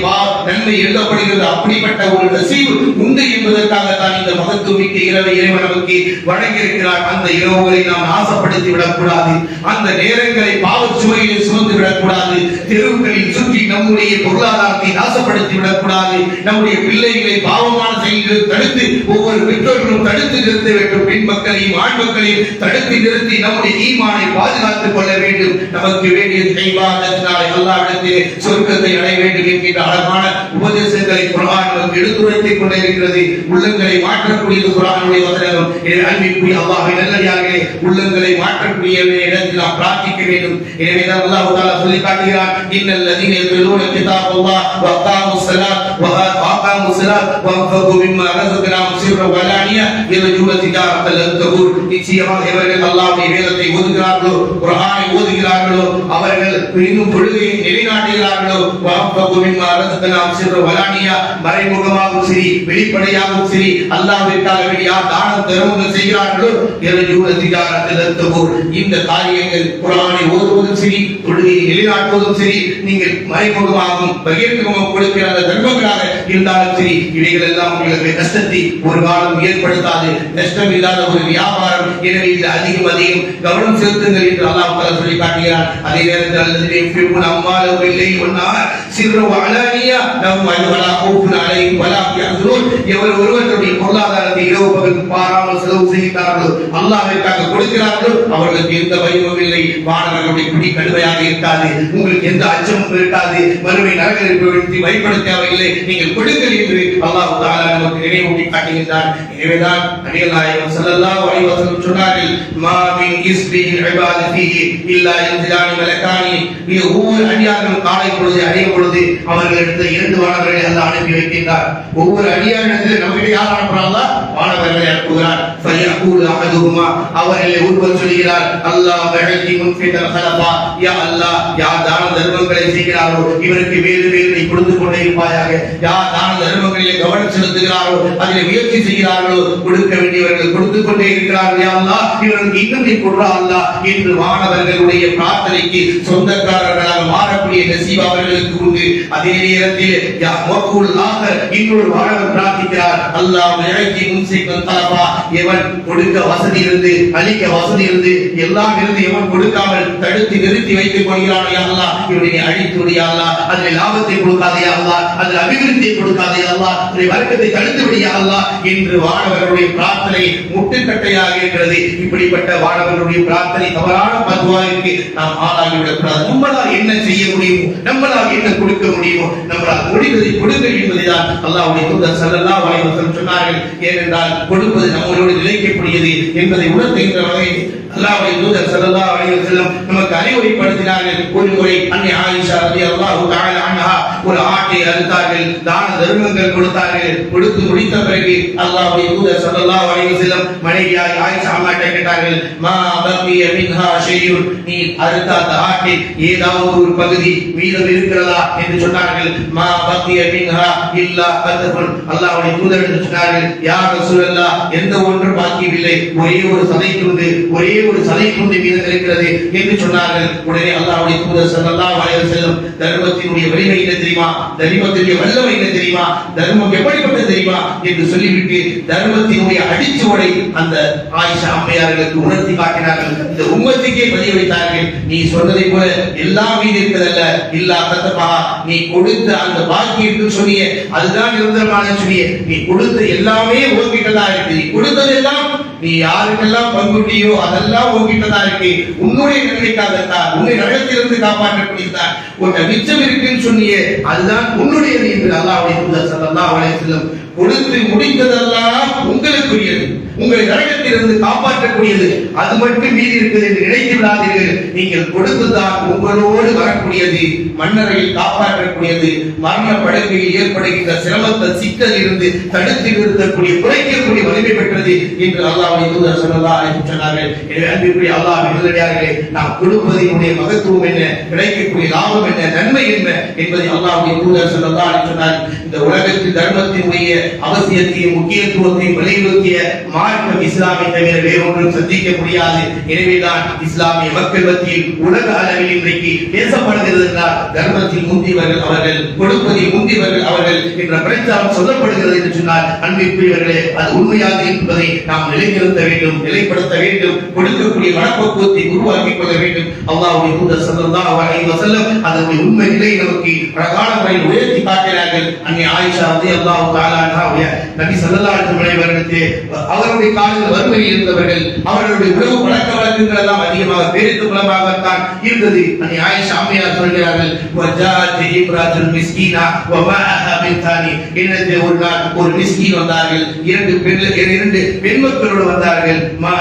நன்மை எழுதப்படுகிறது, அப்படிப்பட்ட ஒரு நசீபு உண்டு என்பதற்காகத்தான் இந்த மகத்துவமிக்க இரவை இறைவன் நமக்கு வழங்கியிருக்கிறார். அந்த இரவுகளை நாம் நாசப்படுத்தி விடக்கூடாது. அந்த நேரங்களை பாவச் சுமையில் சுமந்து விடக்கூடாது. தெருவுகளில் சுற்றி நம்முடைய பொருளாதாரத்தை நாசப்படுத்தி விடக்கூடாது. நம்முடைய பிள்ளைகளை பாவமான செயல்களில் தடுத்து ஒவ்வொரு பெற்றோர்களும் தடுத்து நிறுத்த வேண்டும். பெண் மக்களையும் ஆண் மக்களையும் தடுத்து நிறுத்தி நம்முடைய ஈமானை பாதுகாத்துக் கொள்ள வேண்டும். நமக்கு வேண்டிய இபாதத்தினாலே அல்லாஹ்விடத்திலே சொர்க்கத்தை அடைய வேண்டும் என்கின்ற அழகான உபதேசங்களை குர்ஆன் நமக்கு எடுத்துரைத்துக் கொண்டிருக்கிறது. உள்ளங்களை மாற்றக்கூடிய குர்ஆனுடைய வசனம். எனவே அன்பிற்குரிய அல்லாஹ்வின் நல்லடியார்களே, உள்ளங்களை மாற்றக்கூடிய இடத்தில் நாம் பிரார்த்திக்க வேண்டும். எனவே தான் அல்லாஹ் தஆலா சொல்லி காட்டுகிறார், இன்னல் லதீன யத்லூன கிதாபல்லாஹ் வ அகாமுஸ் ஸலாத் வ அன்ஃபகு மிம்மா ரஸக்னாஹும் சிர்ரன் வ அலானியா யர்ஜூன திஜாரத்தன் லன் தபூர். நிச்சயமாக இவர்கள் அல்லாஹ்வுடைய வேதத்தை ஓதுகிறார்களோ, குர்ஆனை ஓதுகிறார்களோ, அவர்கள் இன்னும் தொழுகையை நிலைநாட்டுகிறார்களோ, வ அன்ஃபகு மிம்மா ரஸக்னாஹும் சிர்ரன் வ அலானியா, மறைமுகமாகவும் சரி வெளிப்படையாகவும் சரி அல்லாஹ்விற்காக வேண்டி யார் தானம் தர்மங்கள் செய்கிறார்களோ, யர்ஜூன திஜாரத்தன் லன் தபூர். இந்த காரியங்கள் குர்ஆனை ஓதுவதும் சரி, தொழுகையை நிலைநாட்டுவதும் சரி, நீங்கள் மறைமுகமாகவும் பகிரங்கமாகவும் கொடுக்கிற அந்த தர்மங்களாக இருந்தாலும் சரி, இவைகள் எல்லாம் உங்களுக்கு கஷ்டத்தை ஒரு காலம் ஏற்படுத்தாது. நஷ்டம் இல்லாத ஒரு வியாபாரம். எனவே இது அதிகம் கவனம் செலுத்துங்கள் என்று அல்லாஹ் தஆலா சொல்லி காட்டுகிறார். அதே நேரத்தில் அல்லதீன யுன்ஃபிகூன அம்வாலஹும் பில்-லைலி வன்-நஹார் சிர்ரன் வ அலானியா லஹும் அஜ்ருன் கௌஃபுன் அலைஹிம் வ லா யஹ்சனூன். எவர் ஒருவருடைய பொருளாதாரத்தை இரவு பகல் பாராமல் செலவு செய்கிறார்களோ, அல்லாஹ்விற்காக கொடுக்கிறார்களோ, அவர்களுக்கு எந்த பயமும் இல்லை. வானவர்களுடைய பிடி கடுமையாக இருக்காது. உங்களுக்கு எந்த அச்சமும் இருக்காது. மறுமை நரக நெருப்பை பயப்பட தேவையில்லை. நீங்கள் கொடுங்கள் என்று அல்லாஹ் தஆலா நமக்கு நினைவூட்டி காட்டுகின்றார். எனவேதான் நபிகள் நாயகம் ஸல்லல்லாஹு அலைஹி வஸல்லம் சொன்னார்கள், மா மின் இஸ்பிஹில் இபாதத்திஹி இல்லா யன்சிலானி மலக்கானி. இது ஒவ்வொரு அடியாரும் காலை பொழுது அடையும் பொழுது அவர்களிடத்து 2 வானவர்களை அல்லாஹ் அனுப்பி வைக்கின்றார். ஒவ்வொரு அடியாரிடத்தில் நம்மிடையே யார் அனுப்புறாங்களா? வானவர்களை அனுப்புகிறார். ஃபயகூல் அஹதுஹுமா, அவர்களை ஒருவர் சொல்கிறார், அல்லாஹ் பஹதி முன்ஃபிதல் ஹலபா, யா அல்லாஹ், யார் தான தர்மங்களை செய்கிறாரோ இவருக்கு மேலும் மேலும் நீ கொடுத்து கொண்டே இருப்பாயாக. யார் தான தர்மங்களிலே கவனம் செலுத்துகிறாரோ, அதிலே முயற்சி செய்கிறார்களோ, கொடுக்க வேண்டியவர்கள் கொடுத்து கொண்டே இருக்கிறார்கள். யா அல்லாஹ், இவர்களுக்கு இன்னும் நீ கொடுறா அல்லாஹ் என்று வானவர்களுடைய பிரார்த்தனைக்கு சொந்தக்காரர்களாக மாறக்கூடிய நசீப் அவர்களுக்கு உண்டு. அதே நேரத்தில் யா மக்பூல் ஆகர், இன்னொரு வானவர் பிரார்த்திக்கிறார், அல்லாஹ் யஹதி முன்சிகன் தலபா, எவன் கொடுக்க வசதி இருந்து அளிக்க வசதி இருந்து எல்லாம் இருந்து எவன் கொடுக்காமல் தடுத்து நிறுத்தி வைத்துக் கொள்கிறானோ, யா அல்லாஹ், இவனை அழித்து விடு யா அல்லாஹ், அதில் லாபத்தை கொடுக்காதே யா அல்லாஹ், அதில் அபிவிருத்தியை கொடுக்காதே யா அல்லாஹ், அதில் வர்க்கத்தை தடுத்து விடு யா அல்லாஹ் என்று வானவர்களுடைய பிரார்த்தனை முட்டுக்கட்டையாக இருக்கிறது. இப்படிப்பட்ட வானவர்களுடைய பிரார்த்தனை தவறான பத்வாவிற்கு நாம் ஆளாகிவிடக் கூடாது. நம்மளால் என்ன செய்ய முடியுமோ, நம்மளால் என்ன கொடுக்க முடியுமோ, நம்மளால் முடிந்ததை கொடுங்கள் என்பதுதான் அல்லாஹ்வுடைய தூதர் ஸல்லல்லாஹு அலைஹி வஸல்லம் சொன்னார்கள். ஏனென்றால் கொடுப்பது நம்மளோடு நிலைக்கக்கூடியது என்பதை உணர்த்துகின்ற வகையில் அல்லாஹ்வுடைய தூதர் ஸல்லல்லாஹு அலைஹி வஸல்லம் நமக்கு அறிவுரைப்படுத்தினார்கள். ஒரு முறை அன்னை ஆயிஷா ரலியல்லாஹு தஆலா அன்ஹா ஒரு ஆட்டை அறுத்தார்கள், தான தர்மங்கள் கொடுத்தார்கள். கொடுத்து முடித்த பிறகு அல்லாஹ்வுடைய தூதர் ஸல்லல்லாஹு அலைஹி வஸல்லம் மனைவியார் ஆயிஷா அம்மாட்ட கேட்டார்கள், மா பக்கிய மின்ஹா ஷையுன், நீ அறுத்த அந்த ஆட்டில் ஏதாவது ஒரு பகுதி மீதம் இருக்கிறதா என்று சொன்னார்கள். மா பக்கிய மின்ஹா இல்லா கத்ஃபுன், அல்லாஹ்வுடைய தூதர் என்று சொன்னார்கள், யா ரசூலல்லாஹ், எந்த ஒன்றும் பாக்கியவில்லை, ஒரே ஒரு சதை துண்டு மீதம் இருக்கிறது என்று சொன்னார்கள். உடனே அல்லாஹ்வுடைய தூதர் ஸல்லல்லாஹு அலைஹி வஸல்லம் தர்மத்தினுடைய வலிமை என்ன தெரியுமா, தர்மத்தினுடைய வல்லமை என்ன தெரியுமா, தர்மம் எப்படிப்பட்டது தெரியுமா என்று சொல்லிவிட்டு தர்மத்தினுடைய அடிச்சுவடை அந்த ஆயிஷா அம்மையார்களுக்கு உணர்த்தி காட்டினார்கள். இந்த உம்மத்துக்கே பதிய வைத்தார்கள். நீ சொன்னதை போல எல்லாம் மீது இருக்கிறதல்ல, இல்லா தத்தபா, நீ கொடுத்த அந்த பாக்கி என்று சொன்னிய அதுதான் நிரந்தரமான சொன்னிய, நீ கொடுத்த எல்லாமே ஓங்கிட்டதா இருக்கு. நீ கொடுத்ததெல்லாம் நீ யாருக்கெல்லாம் பங்குட்டியோ அதெல்லாம் ஓங்கிட்டதா இருக்கு. உன்னுடைய நன்மைக்காகத்தான், உன்னை நரகத்திலிருந்து காப்பாற்றக்கூடியதான். உன்னை மிச்சம் இருக்குன்னு சொன்னிய அதுதான் உன்னுடையது என்று அல்லாஹ்வுடைய தூதர் ஸல்லல்லாஹு அலைஹி வஸல்லம் கொடுத்து முடித்ததெல்லாம் உங்களுக்குரியது, உங்களை நரகத்திலிருந்து காப்பாற்றக்கூடியது. அது மட்டும் மீதி இருக்குது என்று நினைத்து விடாதீர்கள். நீங்கள் கொடுத்துதான் உங்களோடு வரக்கூடியது, மன்னரையில் காப்பாற்றக்கூடியது, மரண படுக்கையில் ஏற்படுகின்ற சிரமத்தை சிக்கலில் இருந்து தடுத்து நிறுத்தக்கூடிய குறைக்கக்கூடிய வலிமை பெற்றது என்று அல்லாஹ்வுடைய தூதர் ஸல்லல்லாஹு அலைஹி வஸல்லம் சொன்னார்கள். எனவே அன்பிற்குரிய அல்லாஹ்வின் நல்லடியார்களே, நாம் கொடுப்பதினுடைய மகத்துவம் என்ன, கிடைக்கக்கூடிய லாபம் என்ன, நன்மை என்ன என்பதை அல்லாஹ்வுடைய தூதர் ஸல்லல்லாஹு அலைஹி வஸல்லம் இந்த உலகத்தில் தர்மத்தினுடைய அவசியத்தையும் முக்கியத்துவத்தையும் வலியுறுத்திய மார்க்கம் இஸ்லாமை தவிர வேறொன்றும் சந்திக்க முடியாது. எனவேதான் இஸ்லாமிய மக்கள் மத்தியில் உலக அளவில் இன்றைக்கு பேசப்படுகிறது என்றால் தர்மத்தில் முந்தியவர்கள் அவர்கள், கொடுப்பதில் முந்தியவர்கள் அவர்கள் என்ற பிரச்சாரம் சொல்லப்படுகிறது என்று சொன்னால் அன்பிற்குரியவர்களே, அது உண்மையாக என்பதை நாம் நிலைநிறுத்த வேண்டும், நிலைப்படுத்த வேண்டும். கொடுக்கக்கூடிய மனப்பக்குவத்தை உருவாக்கிக் கொள்ள வேண்டும். அல்லாஹ்வுடைய தூதர் ஸல்லல்லாஹு அலைஹி வஸல்லம் அதனுடைய உண்மை நிலையை நமக்கு அழகான முறையில் உயர்த்தி காட்டினார்கள். அன்னை ஆயிஷா ரலியல்லாஹு தஆலா அன்ஹா நபி ஸல்லல்லாஹு அலைஹி வஸல்லம் அவர்களுக்கு அவருடைய காலத்தில் வறுமையில் இருந்தவர்கள், அவர்களுடைய உணவு பழக்க வழக்கங்கள் எல்லாம் அதிகமாக பேருக்கு மூலமாகத்தான் இருந்தது. அன்னை ஆயிஷா அம்மையார் சொல்கிறார்கள், வஜாத் இப்ராத்துல் மிஸ்கீனா வமாஅஹா பின்தானி, என்னது ஒரு நாள் ஒரு மிஸ்கீன் வந்தார்கள், இரண்டு பெண் மக்களோடு வந்தார்கள். மா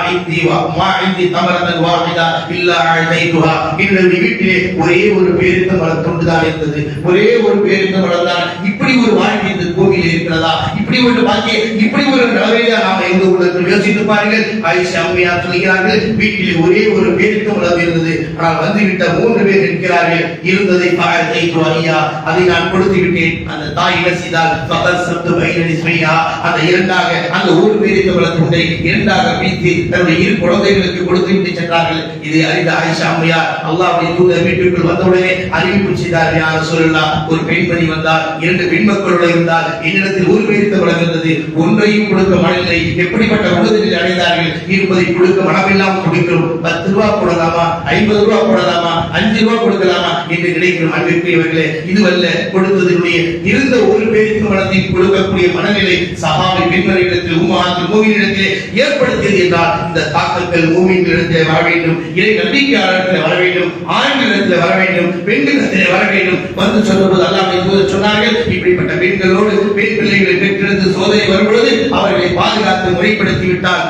இந்தி தமரத்தன் வாஹிதா இல்லா அழைதுஹா, என்னுடைய வீட்டிலே ஒரே ஒரு பேருக்கு மரம் தொண்டுதான் இருந்தது, ஒரே ஒரு பேருக்கு மரம் தான். இப்படி ஒரு வாழ்க்கை இந்த கோவிலில் இருக்கிறதா? இப்படி ஒரு பாக்கிய, இப்படி ஒரு நிலைமையா நாம் எங்க உள்ளது யோசித்து பாருங்கள். ஆயிஷா அம்மையார் சொல்கிறார்கள், வீட்டில் ஒரே ஒரு பேருக்கு மரம் இருந்தது, ஆனால் வந்துவிட்ட 3 பேர் இருக்கிறார்கள். இருந்ததை பாரத்தை துவரியா, அதை நான் கொடுத்து விட்டேன். அந்த தாய் என்ன செய்தால், பகல் சப்து பைரடி ஸ்மையா, அந்த இரண்டாக அந்த ஒரு பேருக்கு மரம் துண்டை இரண்டாக பிரித்து தன்னுடைய 2 குழந்தைகளுக்கு கொடுத்து விட்டு சென்றார்கள். இதை அறிந்த ஆயிஷா அம்மையார் அல்லாஹ்வுடைய தூதர் வீட்டுக்குள் வந்தவுடனே அறிவிப்பு செய்தார்கள், யா ரசூலல்லாஹ், ஒரு பெண்மணி வந்தால் 2 பெண் மக்களோடு இருந்தால் என்னிடத்தில் ஒரு பேருக்கு மரம் இருந்தது, ஒன்றையும் கொடுக்க மனமில்லை. எப்படிப்பட்ட உலகத்தில் அடைந்தார்கள்? இருப்பதை கொடுக்க மனமில்லாமல் கொடுக்கிறோம். 10 ரூபாய் போடலாமா, 50 ரூபாய் போடலாமா, 5 ரூபாய் கொடுக்கலாமா என்று நினைக்கிறோம். அன்பிற்குரியவர்களே, இதுவல்ல கொடுத்ததனுடைய இருந்த ஒரு பேருக்கு மனத்தை கொடுக்கக்கூடிய மனநிலை சஹாபி பெண்களிடத்தில் உம்மஹாத்துல் முஃமினீனிடத்தில் ஏற்படுத்தியது என்றால் இந்த தாக்கங்கள் மூமின்களிடத்தில் வர வேண்டும், இறை நம்பிக்கையாளர்களிடத்தில் வர வேண்டும், ஆண்களிடத்தில் வர வேண்டும், பெண்களிடத்தில் வர வேண்டும். வந்து சொல்லும்போது அல்லாஹ்வுடைய தூதர் சொன்னார்கள், இப்படிப்பட்ட பெண்களோடு பெண் பிள்ளைகளை பெற்றெடுத்து சோதனை வரும்பொழுது அவர்களை பாதுகாத்து முறைப்படுத்தி விட்டால்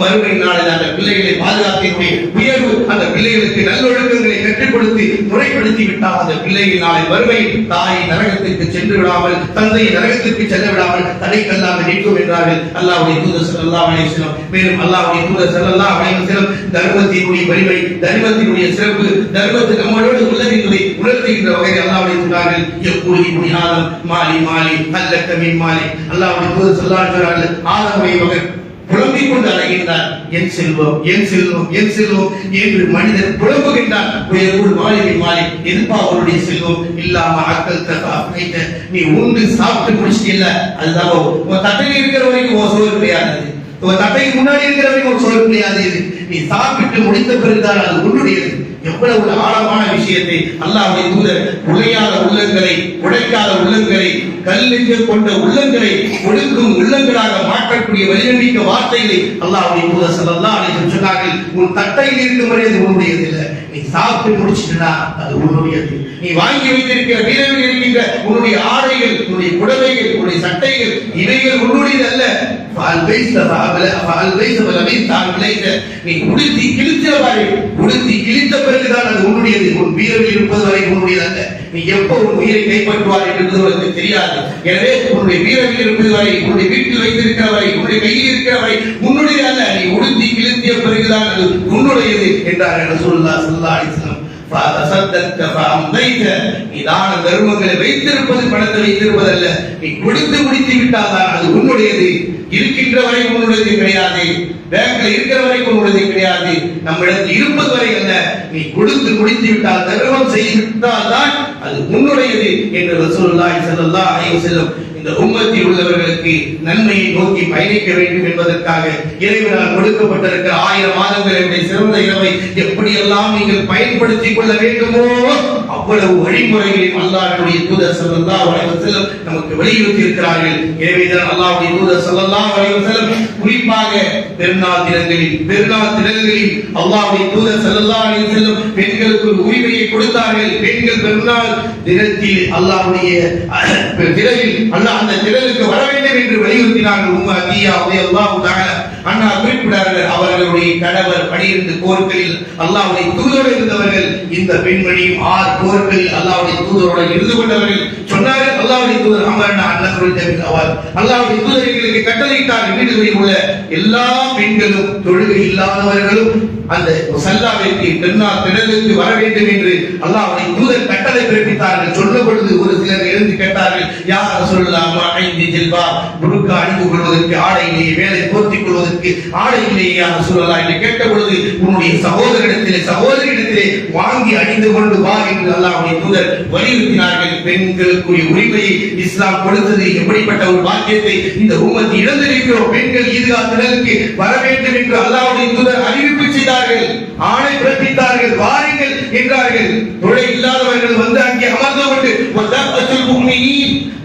மறுமை நாளில் அந்த பிள்ளைகளை பாதுகாத்தினுடைய உயர்வு, அந்த பிள்ளைகளுக்கு நல்லொழுக்கங்களை கற்றுக் கொடுத்து முறைப்படுத்தி விட்டால் அந்த பிள்ளைகள் நாளை வறுமை தாயை நரகத்திற்கு சென்று விடாமல், தந்தையை நரகத்திற்கு செல்ல விடாமல் தடைக்கல்லாக நிற்கும் என்றார்கள் அல்லாஹ்வுடைய தூதர் ஸல்லல்லாஹு அலைஹி வஸல்லம். மேலும் அல்லாஹ்வுடைய தூதர் ஸல்லல்லாஹு அலைஹி வஸல்லம் தர்மத்தினுடைய வலிமை, தர்மத்தினுடைய சிறப்பு, தர்மத்து நம்மளோடு உள்ளது என்பதை உணர்த்துகின்ற வகையில் அல்லாஹ்வுடைய சொன்னார்கள், யக்கூலி இப்னு ஆதம் மாலி மாலி அல்லக மின் மாலி. அல்லாஹ்வுடைய தூதர் ஸல்லல்லாஹு அலைஹி வஸல்லம் ஆதமுடைய மகன் புலம்பிக் கொண்டு அழைகின்றார், என் செல்வம் என் செல்வம் என் செல்வம் என்று மனிதன் புலம்புகின்றான். எதுப்பா அவருடைய செல்வம் இல்லாம அக்கல் தக்க, நீ உண்டு சாப்பிட்டு முடிச்சிட்டில்ல, அதுதான் உன் தட்டையில் இருக்கிற வரைக்கும் உன் சோறு கிடையாது, உன் தட்டைக்கு முன்னாடி இருக்கிற வரைக்கும் உன் சோறு கிடையாது. நீ சாப்பிட்டு முடித்த பிறகுதான் அது உன்னுடையது. எவ்வளவு ஆழமான விஷயத்தை அல்லாஹ்வுடைய தூதர் உடையாத உள்ளங்களை, உடைக்காத உள்ளங்களை, கல்லெஞ்ச கொண்ட உள்ளங்களை ஒடுக்கும் உள்ளங்களாக மாற்றக்கூடிய வலிமைமிக்க வார்த்தைகளை அல்லாஹ்வுடைய தூதர் ஸல்லல்லாஹு அலைஹி வஸல்லம் சொன்னார்கள். உன் தட்டையில் இருக்கும் வரை அது உன்னுடையது இல்லை, நீ சாப்பிட்டு முடிச்சிட்டா அது உன்னுடையது. நீ வாங்கி வைத்திருக்கிற வீரர்கள் இருக்கின்ற உன்னுடைய ஆடைகள், உன்னுடைய புடவைகள், உன்னுடைய சட்டைகள், இவைகள் உன்னுடையது அல்ல. நீ உடுத்தி கிழித்தவாறு, உடுத்தி கிழித்த பிறகுதான் அது உன்னுடையது. உன் வீரர்கள் இருப்பது வரை உன்னுடையது அல்ல. நீ எப்போ உன் உயிரை கைப்பற்றுவார் என்பது உனக்கு தெரியாது. எனவே உன்னுடைய வீரர்கள் இருப்பது வரை, உன்னுடைய வீட்டில் வைத்திருக்கிற வரை, உன்னுடைய கையில் இருக்கிற வரை உன்னுடைய அல்ல. நீ உடுத்தி கிழித்திய பிறகுதான் அது உன்னுடையது என்றார் ரசூலுல்லாஹி ஸல்லல்லாஹு அலைஹி வஸல்லம். நீ தான தர்மங்களை வைத்திருப்பது பணத்தை வைத்திருப்பதல்ல, நீ கொடுத்து முடித்து விட்டால்தான் அது உன்னுடையது. இருக்கின்ற வரை உன்னுடையது கிடையாது, பேங்க்ல இருக்கிற வரைக்கும் உன்னுடையது கிடையாது, நம்மிடத்தில் இருப்பது வரை அல்ல. நீ கொடுத்து முடித்து விட்டால், தர்மம் செய்து விட்டால் தான் அது உன்னுடையது என்று ரசூலுல்லாஹி ஸல்லல்லாஹு அலைஹி வஸல்லம் இந்த உம்மத்தில் உள்ளவர்களுக்கு நன்மையை நோக்கி பயணிக்க வேண்டும் என்பதற்காக இறைவனால் கொடுக்கப்பட்டிருக்கிற 1000 மாதங்களுடைய சிறந்த இரவை எப்படியெல்லாம் நீங்கள் பயன்படுத்திக் கொள்ள வேண்டுமோ அவ்வளவு வழிமுறைகளையும் அல்லாஹ்வுடைய தூதர் ஸல்லல்லாஹு அலைஹி வஸல்லம் நமக்கு வலியுறுத்தி இருக்கிறார்கள். எனவேதான் அல்லாஹ்வுடைய தூதர் ஸல்லல்லாஹு அலைஹி வஸல்லம் குறிப்பாக பெருநாள் தினங்களில் அல்லாஹ்வுடைய தூதர் ஸல்லல்லாஹு அலைஹி வஸல்லம் பெண்களுக்கு உரிமையை கொடுத்தார்கள். பெண்கள் பெருநாள் தினத்தில் அல்லாஹ்வுடைய தினத்தில் அல்லாஹ் அந்த திடலுக்கு வர வேண்டும் என்று வலியுறுத்தினார்கள். உம்மு அத்தியா ரலியல்லாஹு தஆலா அன்ஹா குறிப்பிட்டார்கள், அவர்களுடைய கணவர் 12 போர்களில் அல்லாஹ்வுடைய தூதரோடு இருந்தவர்கள். இந்த பெண்மணியும் 6 போர்களில் அல்லாஹ்வுடைய தூதரோடு இருந்து கொண்டவர்கள். சொன்னார்கள், அல்லாஹ்வுடைய தூதர் அமர்னா அன்னகுல் தவிதவர், அல்லாஹ்வுடைய தூதர் எங்களுக்கு கட்டளையிட்டார், வீடுகளில் உள்ள எல்லா பெண்களும் தொழுகை இல்லாதவர்களும் அந்த முஸல்லாவிற்கு பெருநாள் திடலுக்கு வர வேண்டும் என்று அல்லாஹ்வுடைய தூதர் கட்டளை பிறப்பித்தார்கள். சொன்ன பொழுது ஒரு சிலர் எழுந்து கேட்டார்கள், யா ரசூலுல்லாஹ் ஐந்தி ஜில்பா, புர்கா அணிந்து கொள்வதற்கு ஆடை இல்லையே, வேலை போர்த்திக் கொள்வதற்கு ஆடை இல்லையே யா ரசூலுல்லாஹ் என்று கேட்ட பொழுது, உன்னுடைய சகோதரியிடத்திலே வாங்கி அணிந்து கொண்டு வா என்று அல்லாஹ்வுடைய தூதர் வலியுறுத்தினார்கள். பெண்களுக்குரிய உரிமையை இஸ்லாம் கொடுத்தது எப்படிப்பட்ட ஒரு பாக்கியத்தை இந்த உம்மத் இழந்திருக்கிறோம். பெண்கள் ஈத்கா திடலுக்கு வர வேண்டும் என்று அல்லாஹ்வுடைய தூதர் அறிவிப்பு செய்தார்கள், ஆணை பிறப்பித்தார்கள், வாருங்கள் என்றார்கள். தொழில் இல்லாதவர்கள் வந்து அங்கே அமர்ந்து கொண்டு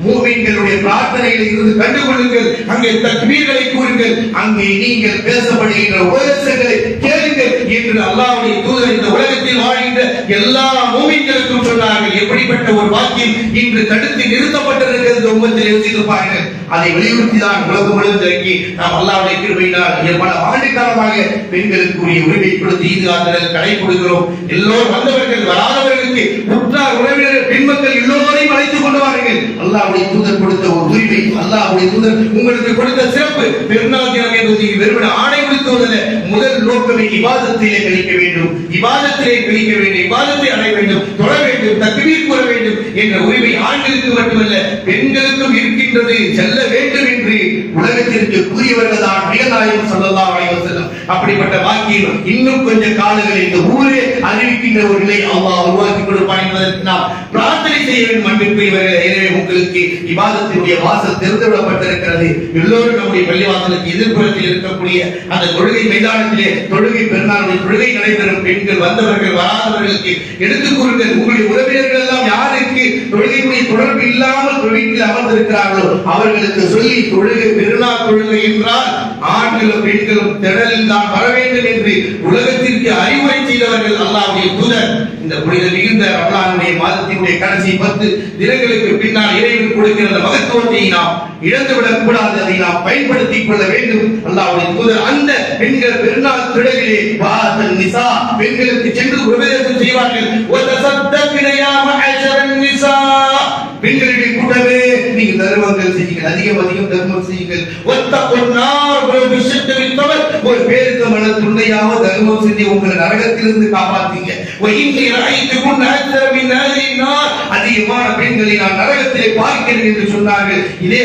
மூமின்களுடைய பிரார்த்தனைகளை இருந்து கண்டுகொள்ளுங்கள், அங்கே தக்பீர்களை கூறுங்கள், அங்கே நீங்கள் பேசப்படுகின்ற உபதேசங்களை கேளுங்கள் என்று அல்லாஹ்வுடைய தூதர் இந்த உலகத்தில் வாழ்கின்ற எல்லா மூமின்களுக்கும் சொன்னார்கள். எப்படிப்பட்ட ஒரு வாக்கியம் இன்று தடுத்து நிறுத்தப்பட்டிருக்கிறது உம்மத்தில் யோசித்திருப்பார்கள். அதை வலியுறுத்திதான் உலகம் முழுவதற்கு நாம் அல்லாஹ்வுடைய கிருபையினால் பல ஆண்டு காலமாக பெண்களுக்குரிய உரிமை கொடுத்து ஈதுகாத்தல் கடை கொடுக்கிறோம். எல்லோரும் வந்தவர்கள் வராதவர்களுக்கு உற்றார் உறவினர் பெண்மக்கள் எல்லோரையும் அழைத்துக் கொண்டு வாருங்கள். அல்லாஹ்வுடைய தூதர் கொடுத்த ஒரு உரிமை, அல்லாஹ்வுடைய தூதர் உங்களுக்கு கொடுத்த சிறப்பு. பெருநாள் தினம் என்பது வெறுமனே ஆணை கொடுத்துவதல்ல, முதல் நோக்கமே இபாதத்திலே கழிக்க வேண்டும், இபாதத்தை அடைய வேண்டும், தொழ வேண்டும், தக்பீர் கூற வேண்டும் என்ற உரிமை ஆண்களுக்கு மட்டுமல்ல பெண்களுக்கும் இருக்கின்றது, செல்ல வேண்டும் என்று உலகத்திற்கு கூறியவர்கள் தான் நபிகள் ஸல்லல்லாஹு அலைஹி வஸல்லம். அப்படிப்பட்ட வாக்கியம் இன்னும் கொஞ்ச காலங்களில் இந்த ஊரே அறிவிக்கின்ற ஒரு நிலை அல்லாஹ் உருவாக்கி கொடுப்பான் என்பதற்கு நாம் பிரார்த்தனை செய்ய வேண்டும். அன்பிற்குரியவர்களே, எனவே உங்களுக்கு இபாதத்தினுடைய வாசல் திறந்து விடப்பட்டிருக்கிறது. எல்லோரும் நம்முடைய பள்ளிவாசலுக்கு எதிர்ப்புறத்தில் இருக்கக்கூடிய அந்த தொழுகை மைதானத்திலே தொழுகை பெருநாளுடைய தொழுகை நடைபெறும். பெண்கள் வந்தவர்கள் வராதவர்களுக்கு எடுத்துக் கூறுங்கள். உங்களுடைய உறவினர்கள் எல்லாம் யாருக்கு தொழுகையுடைய தொடர்பு இல்லாமல் வீட்டில் அமர்ந்திருக்கிறார்களோ அவர்களுக்கு சொல்லி, தொழுகை பெருநாள் தொழுகை என்றால் ஆண்களும் பெண்களும் திடலில் தான் வர வேண்டும் என்று உலகத்திற்கு அறிவுரை செய்தவர்கள் அல்லாஹ்வுடைய தூதர். இந்த புனித மிகுந்த ரமலானுடைய மாதத்தினுடைய கடைசி 10 தினங்களுக்கு பின்னால் இறைவன் கொடுக்கிற மகத்துவத்தை நாம் இழந்துவிடக் கூடாது, அதை நாம் பயன்படுத்திக் கொள்ள வேண்டும். அல்லாஹ்வுடைய தூதர் அந்த பெண்கள் பெருநாள் திடலிலே வாதன் நிசா பெண்களுக்கு சென்று உபதேசம் செய்வார்கள். வதசத்தக்ன யா மஅஷரன் நிசா, பெண்களுடைய கூட்டமே நீங்க தர்மங்கள் செய்யுங்கள், அதிகம் தர்மம் செய்யுங்கள். வத்தகுன்னார் வபிஷத்தமின் தவர், ஒரு பேருக்கு மன துண்டையாவ தர்மம் செஞ்சு உங்களை நரகத்திலிருந்து காப்பாத்துங்க. வஇன்னி ரஅய்துகுன் அக்ஸர மின் ஹாதிஹி நார், அதிகமான பெண்களை நான் நரகத்திலே பார்க்கிறேன் என்று சொன்னார்கள். இதே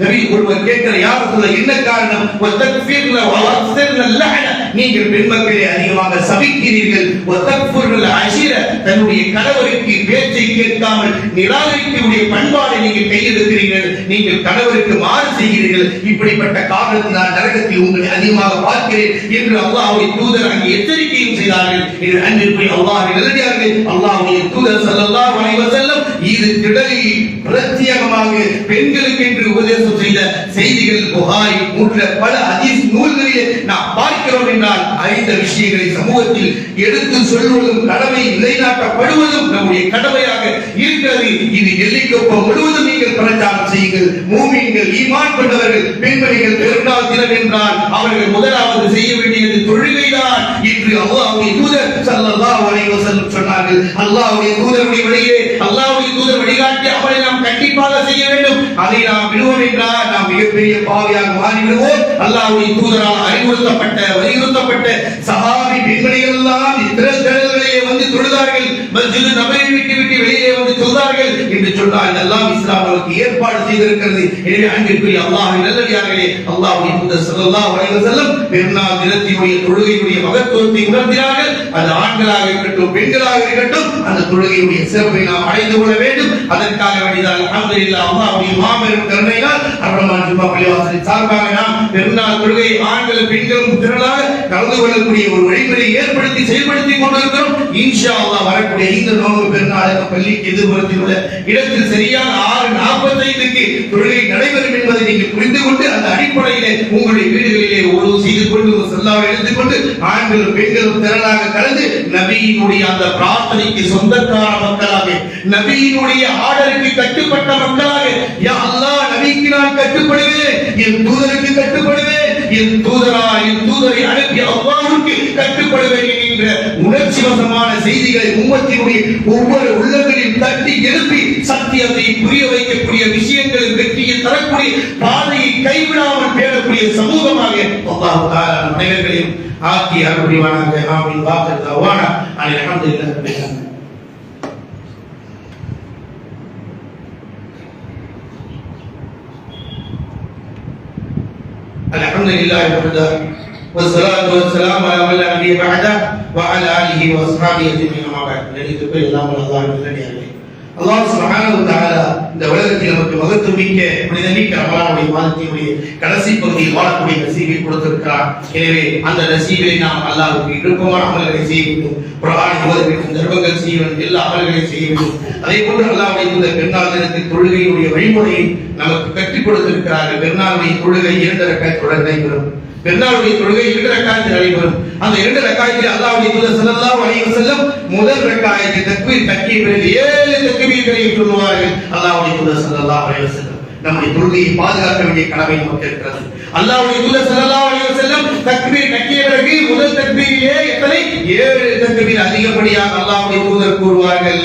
நபி ஒருவர் கேட்கிற, யார் சொல்ல என்ன காரணம்? வதக்ஃபிர்ன வஅக்ஸர்ன லஅன, நீங்கள் பெண்மக்களை அதிகமாக சபிக்கிறீர்கள். வதக்ஃபுர்ன அஷீர, தன்னுடைய கணவருக்கு பேச்சை கேட்காமல் நிராகரிக்கக்கூடிய பண்பாடை நீங்கள் கையெழுக்கிறீர்கள், நீங்கள் கணவருக்கு மாறு செய்கிறீர்கள். இப்படிப்பட்ட காரணத்தினால் நரகத்தில் உங்களை அதிகமாக பார்க்கிறேன் என்று அல்லாஹ்வுடைய தூதர் அங்கே எச்சரிக்கையும் செய்தார்கள். இது அன்பிற்குரிய அல்லாஹ்வின் நல்லடியார்களே, அல்லாஹ்வுடைய தூதர் ஸல்லல்லாஹு அலைஹி வஸல்லம் இது திடலில் பிரத்யேகமாக பெண்களுக்கு என்று உபதேசம் செய்த செய்திகள் புகாரி போன்ற பல ஹதீஸ் நூல்களிலே நாம் பார்க்கிறோம் என்றால், அறிந்த விஷயங்களை சமூகத்தில் எடுத்து சொல்வதும் கடமை நிலைநாட்டப்படுவதும் நம்முடைய கடமையாக இருக்கிறது. இது எல்லைக்கொப்பம் முழுவதும் நீங்கள் பிரச்சாரம் செய்யுங்கள். மூமின்கள், ஈமான் கொண்டவர்கள், பெண்மணிகள் பெருநாள் தினம் என்றால் அவர்கள் முதலாவது செய்ய வேண்டியது தொழுகைதான் என்று அல்லாஹ்வுடைய தூதர் ஸல்லல்லாஹு அலைஹி வஸல்லம் சொன்னார்கள். அல்லாஹ்வுடைய தூதருடைய வழியே, அல்லாஹ்வுடைய தூதர் வழிகாட்டிய அமலை நாம் கண்டிப்பாக செய்ய வேண்டும். அதை நாம் விடுவோம் என்றால் நாம் மிகப்பெரிய பாவியாக மாறிவிடுவோம். அல்லாஹ்வுடைய தூதரால் அறிவுறுத்தப்பட்ட வலியுறுத்தப்பட்ட சஹாபி பெண்மணிகள் எல்லாம் திடல்களிலே வந்து தொழுதார்கள், மஸ்ஜித் நபவியை விட்டு வெளியே வந்து தொழுதார்கள் என்று சொன்னால் இதெல்லாம் இஸ்லாம் நமக்கு ஏற்பாடு செய்திருக்கிறது. எனவே அன்பிற்குரிய அல்லாஹ்வின் நல்லடியார்களே, அல்லாஹ்வின் தூதர் ஸல்லல்லாஹு அலைஹி வஸல்லம் பெருநாள் தினத்தினுடைய தொழுகையுடைய மகத்துவத்தை உணர்த்தினார்கள். அது ஆண்களாக இருக்கட்டும் பெண்களாக இருக்கட்டும், அந்த தொழுகையுடைய சிறப்பை நாம் அடைந்து கொள்ள வேண்டும். அதற்காக வேண்டியதான் அல்ஹம்துலில்லாஹ் அல்லாஹ்வுடைய மாபெரும் கருணையினால் அர்-ரஹ்மான் ஜும்மா பள்ளிவாசலின் சார்பாக நாம் பெருநாள் தொழுகை ஆண்களும் பெண்களும் திரளாக கலந்து கொள்ளக்கூடிய ஒரு வழிமுறையை ஏற்படுத்தி செயல்படுத்தி கொண்டிருக்கிறோம். இன்ஷா அல்லாஹ் வரக்கூடிய இந்த நோன்பு பெருநாளுக்கு பள்ளிக்கு எதிர்ப்புறத்தில் உள்ள இடத்தில் சரியாக 6:45க்கு தொழுகை நடைபெறும் என்பதை நீங்கள் புரிந்து கொண்டு அந்த அடிப்படையிலே உங்களுடைய வீடுகளிலே உணவு செய்து கொண்டு சல்லாவை எடுத்துக்கொண்டு ஆண்களும் பெண்களும் திரளாக கலந்து நபியினுடைய அந்த பிரார்த்தனைக்கு சொந்தக்கார மக்களாக, நபியினுடைய ஆர்டருக்கு கட்டுப்பட்ட மக்களாக, யா அல்லாஹ் நபிக்கு நான் கட்டுப்படுவேன், என் தூதருக்கு கட்டுப்படுவேன், என் தூதரை அனுப்பி அல்லாஹ்வுக்கு கட்டுப்படுவேன் என்கின்ற உணர்ச்சி வசமான செய்திகளை உம்மத்தினுடைய ஒவ்வொரு உள்ளங்களில் தட்டி எழுப்பி சத்தியத்தை புரிய வைக்கக்கூடிய விஷயங்களில் வெற்றியை தரக்கூடிய பாதையை கைவிடாமல் பேணக்கூடிய சமூகமாக அல்லாஹ் தஆலா அனைவர்களையும் ஆக்கி அருள்வானாக. ஆமீன். வாஹிர் தஅவானா அல்ஹம்துலில்லாஹி ரப்பில் ஆலமீன். அல்ஹம்துலில்லாஹி வஹ்தஹு வஸ்ஸலாத்து வஸ்ஸலாமு அலா மன் லா நபிய்ய பஅதஹு வ அலா ஆலிஹி வ ஸஹ்பிஹி அஜ்மஈன். அம்மா பஅத். நபித்துக்கு எல்லாம் அல்லாஹ்வின் நல்லடியார்களே, அல்லாஹ் சுப்ஹானஹு வ தஆலா இந்த உலகத்தில் நமக்கு மகத்துவமிக்க புனிதமிக்க ரமலானுடைய மாதத்தினுடைய கடைசி பகுதியில் வாழக்கூடிய நசீபை கொடுத்திருக்கிறார். எனவே அந்த நசீபை நாம் அல்லாஹ்வுக்கு விருப்பமான அமல்களை செய்ய வேண்டும், குர்ஆனை ஓத வேண்டும், தர்மங்கள் செய்ய வேண்டும், எல்லா அமல்களையும் செய்ய வேண்டும். அதே போன்று அல்லாஹ்வுடைய இந்த பெருநாள் தினத்தில் தொழுகையினுடைய வழிமுறையை நமக்கு கற்றுக் கொடுத்திருக்கிறார்கள். பெருநாளுடைய தொழுகை 2 ரக்காத்துடன் நடைபெறும். பெருநாளுடைய தொழுகை 2 ரக்காத்தில் நடைபெறும். அந்த 2 ரக்காத்தில் அல்லாஹ்வுடைய தூதர் ஸல்லல்லாஹு அலைஹி வஸல்லம் முதல் ரக்காயத்தை தக்பீர் கட்டிய பிறகு 7 தக்பீர்களை சொல்லுவார்கள். அல்லாஹ்வுடைய தூதர் ஸல்லல்லாஹு அலைஹி வஸல்லம் நம்முடைய தொழுகையை பாதுகாக்க வேண்டிய கடமை நமக்கு இருக்கிறது. அல்லாஹ்வுடைய தூதர் ஸல்லல்லாஹு அலைஹி வஸல்லம் தக்பீர் கட்டிய பிறகு முதல் தக்பீரிலே எத்தனை 7 தக்பீர் அதிகப்படியாக அல்லாஹ்வுடைய தூதர் கூறுவார்கள்.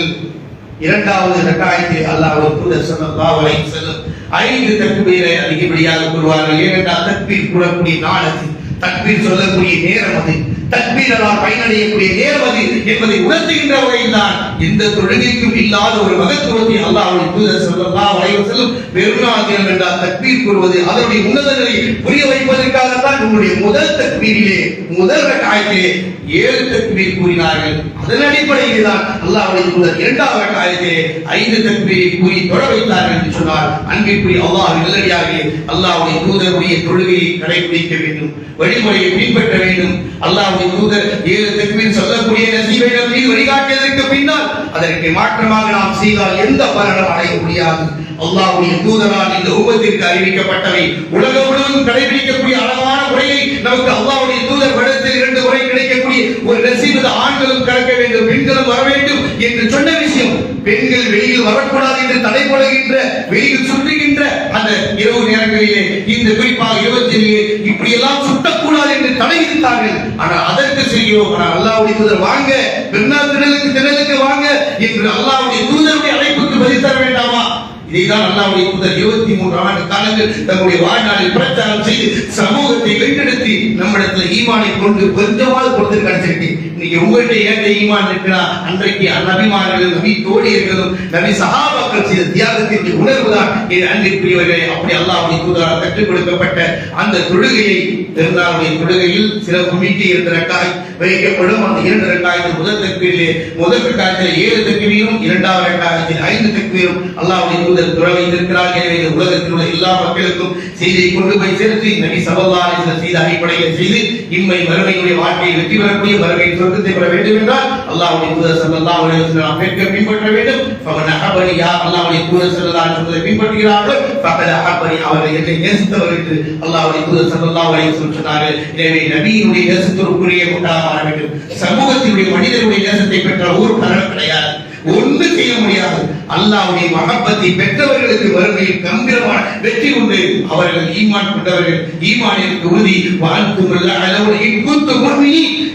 இரண்டாவது ரக்காயத்தில் அல்லாஹ்வுடைய தூதர் ஸல்லல்லாஹு அலைஹி வஸல்லம் 5 தக்பீரை அதிகப்படியாக கூறுவார்கள். ஏனென்றால் தக்பீர் கூறக்கூடிய நாள் அது, தக்பீர் சொல்லக்கூடிய நேரம் அது, தக்பீரால் பயனடையக்கூடிய நேரம் அது என்பதை உணர்த்துகின்ற வகையில் தான் எந்த தொழுகைக்கும் இல்லாத ஒரு மகத்துவத்தை அல்லாஹ்வுடைய தூதர் ஸல்லல்லாஹு அலைஹி வஸல்லம் பெருநாள் தினம் என்றால் தக்பீர் கூறுவது அதனுடைய உன்னதங்களை புரிய வைப்பதற்காகத்தான் நம்முடைய முதல் தக்பீரிலே முதல் ரக்காயத்திலே 7 தக்பீர் கூறினார்கள். அதன் அடிப்படையில் தான் அல்லாஹ்வுடைய தூதர் 2வது ரக்காயத்திலே 5 தக்பீரை கூறி தொழ வைத்தார்கள் என்று சொன்னார். அன்பிற்குரிய அல்லாஹ்வின் நல்லடியார்களே, அல்லாஹ்வுடைய தூதருடைய தொழுகையை கடைபிடிக்க வேண்டும், வழிமுறையை பின்பற்ற வேண்டும். அல்லாஹ்வுடைய தூதர் 7 தக்பீர் சொல்லக்கூடிய நசீபை நம் மீது வழிகாட்டியதற்கு பின்னால் அதற்கு மாற்றமாக நாம் செய்தால் எந்த பலனும் அடைய முடியாது. அல்லாஹ்வுடைய தூதரால் இந்த உம்மத்திற்கு அறிவிக்கப்பட்டவை உலகம் முழுவதும் கடைபிடிக்கக்கூடிய அழகான முறையை நமக்கு அல்லாஹ்வுடைய தூதர் வருடத்தில் 2 முறை கிடைக்கக்கூடிய ஒரு நசீபை ஆண்களும் கடக்க வேண்டும், பெண்களும் வர வேண்டும் என்று சொன்ன விஷயம், பெண்கள் வெளியில் வரக்கூடாது என்று தடை போடுகின்ற, வெளியில் சுற்றுகின்ற அந்த இரவு நேரங்களிலே இந்த குறிப்பாக 27 இப்படி எல்லாம் சுட்டக்கூடாது என்று தடை விதித்தார்கள். ஆனால் அதற்கு செய்கிறோம். ஆனால் அல்லாஹ்வுடைய தூதர் வாங்க பெருநாள் தினலுக்கு வாங்க என்று அல்லாஹ்வுடைய தூதருடைய அழைப்புக்கு பதில் தர வேண்டாமா? இதைதான் அல்லாஹ்வுடைய தூதர் 23 ஆண்டு காலங்கள் தன்னுடைய வாழ்நாளில் பிரச்சாரம் செய்து சமூகத்தை வென்றெடுத்து நம்மிடத்தில் ஈமானை கொண்டு கொஞ்சமாவது கொடுத்து கிடைச்சிருக்கு. இன்னைக்கு உங்கள்கிட்ட ஏற்ற ஈமான் இருக்கிறா? அன்றைக்கு நபிமார்களும் நபி தோழியர்களும் நபி சஹாபாக்கள் செய்த தியாகத்திற்கு உணர்வுதான் இது. அன்பிற்குரியவர்களே, அப்படி அல்லாஹ்வுடைய தூதரால் கற்றுக் கொடுக்கப்பட்ட அந்த தொழுகையை பெருநாளுடைய தொழுகையில் சிறப்பு மீட்டி 2 ரக்காய் வைக்கப்படும். அந்த 2 ரக்காயத்தில் முதல் தக்பீரிலே முதல் ரக்காயத்தில் 7 தக்பீரும் 2வது ரக்காயத்தில் 5 தக்பீரும் அல்லாஹ்வுடைய தூதர் துற வைத்திருக்கிறார். எனவே உலகத்தில் உள்ள எல்லா மக்களுக்கும் செய்தியை கொண்டு போய் சேர்த்து நபி ஸல்லல்லாஹு அலைஹி வஸல்லம் செய்த அடிப்படையில் செய்து இம்மை மறுமையுடைய வாழ்க்கையை வெற்றி பெறக்கூடிய மறுமையின் சொர்க்கத்தை பெற வேண்டும் என்றால் அல்லாஹ்வுடைய தூதர் ஸல்லல்லாஹு அலைஹி வஸல்லம் பின்பற்ற வேண்டும். ஃபமன் அஹபனி, யார் அல்லாஹ்வுடைய தூதர் ஸல்லல்லாஹு அலைஹி வஸல்லம் பின்பற்றுகிறார்களோ ஃபகத் அஹபனி, அவர்கள் என்னை நேசித்தவர் என்று அல்லாஹ்வுடைய தூதர் ஸல்லல்லாஹு அலைஹி வஸல்லம் சொன்னார்கள். எனவே நபியினுடைய நேசத்திற்குரிய கூட்டாக மாற வேண்டும். சமூகத்தினுடைய மனிதனுடைய நேசத்தை பெற்ற ஒரு பலன் கிடையாது, ஒன்று செய்ய முடியாது. அல்லாஹ்வுடைய மஹப்பத்தை பெற்றவர்களுக்கு மறுமையில் கம்பீரமான வெற்றி உண்டு. அவர்கள் ஈமான் கொண்டவர்கள், ஈமானிற்கு உறுதி.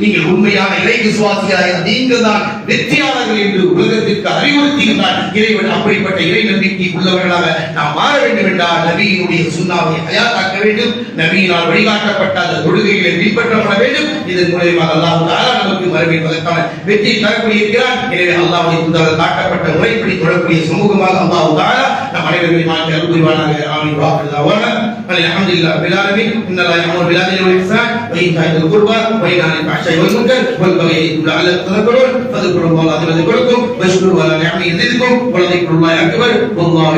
நீங்கள் உண்மையான இறை விசுவாசியாய் நீங்கள் தான் வெற்றியாளர்கள் என்று உலகத்திற்கு அறிவுறுத்துகின்றார் இறைவன். அப்படிப்பட்ட இறை நம்பிக்கை உள்ளவர்களாக நாம் மாற வேண்டும் என்றால் நபியினுடைய சுன்னாவை ஹயாத்தாக்க வேண்டும். நபியினால் வழிகாட்டப்பட்ட அந்த தொழுகைகளை பின்பற்றப்பட வேண்டும். இதன் மூலமாக அல்லாஹ் தஆலா நமக்கு மறுமைக்கான வெற்றி தரக்கூடிய இருக்கிறார். எனவே அல்லாஹ்வுடைய தூதரால் காட்டப்பட்ட முறைப்படி தொழக்கூடிய சமூகமாக அல்லாஹ் தஆலா நம் அனைவரையும் ஆக்கி அருள் புரிவானாக. ஆமீன். வாஹிதாவானா அல்ஹம்துலில்லாஹி ரப்பில் ஆலமீன். இன்னல்லாஹ யஅமுரு பில் அத்லி வல் இஹ்சான் வ ஈதாஇ தில் குர்பா வ யன்ஹா அனில் ஃபஹ்ஷாஇ வல் முன்கர் வல் பகி லஅல்லக்கும் தذكرون فاذكروا الله العظيم يذكركم واشكروا على نعمه يزدكم ولذكر الله أكبر والله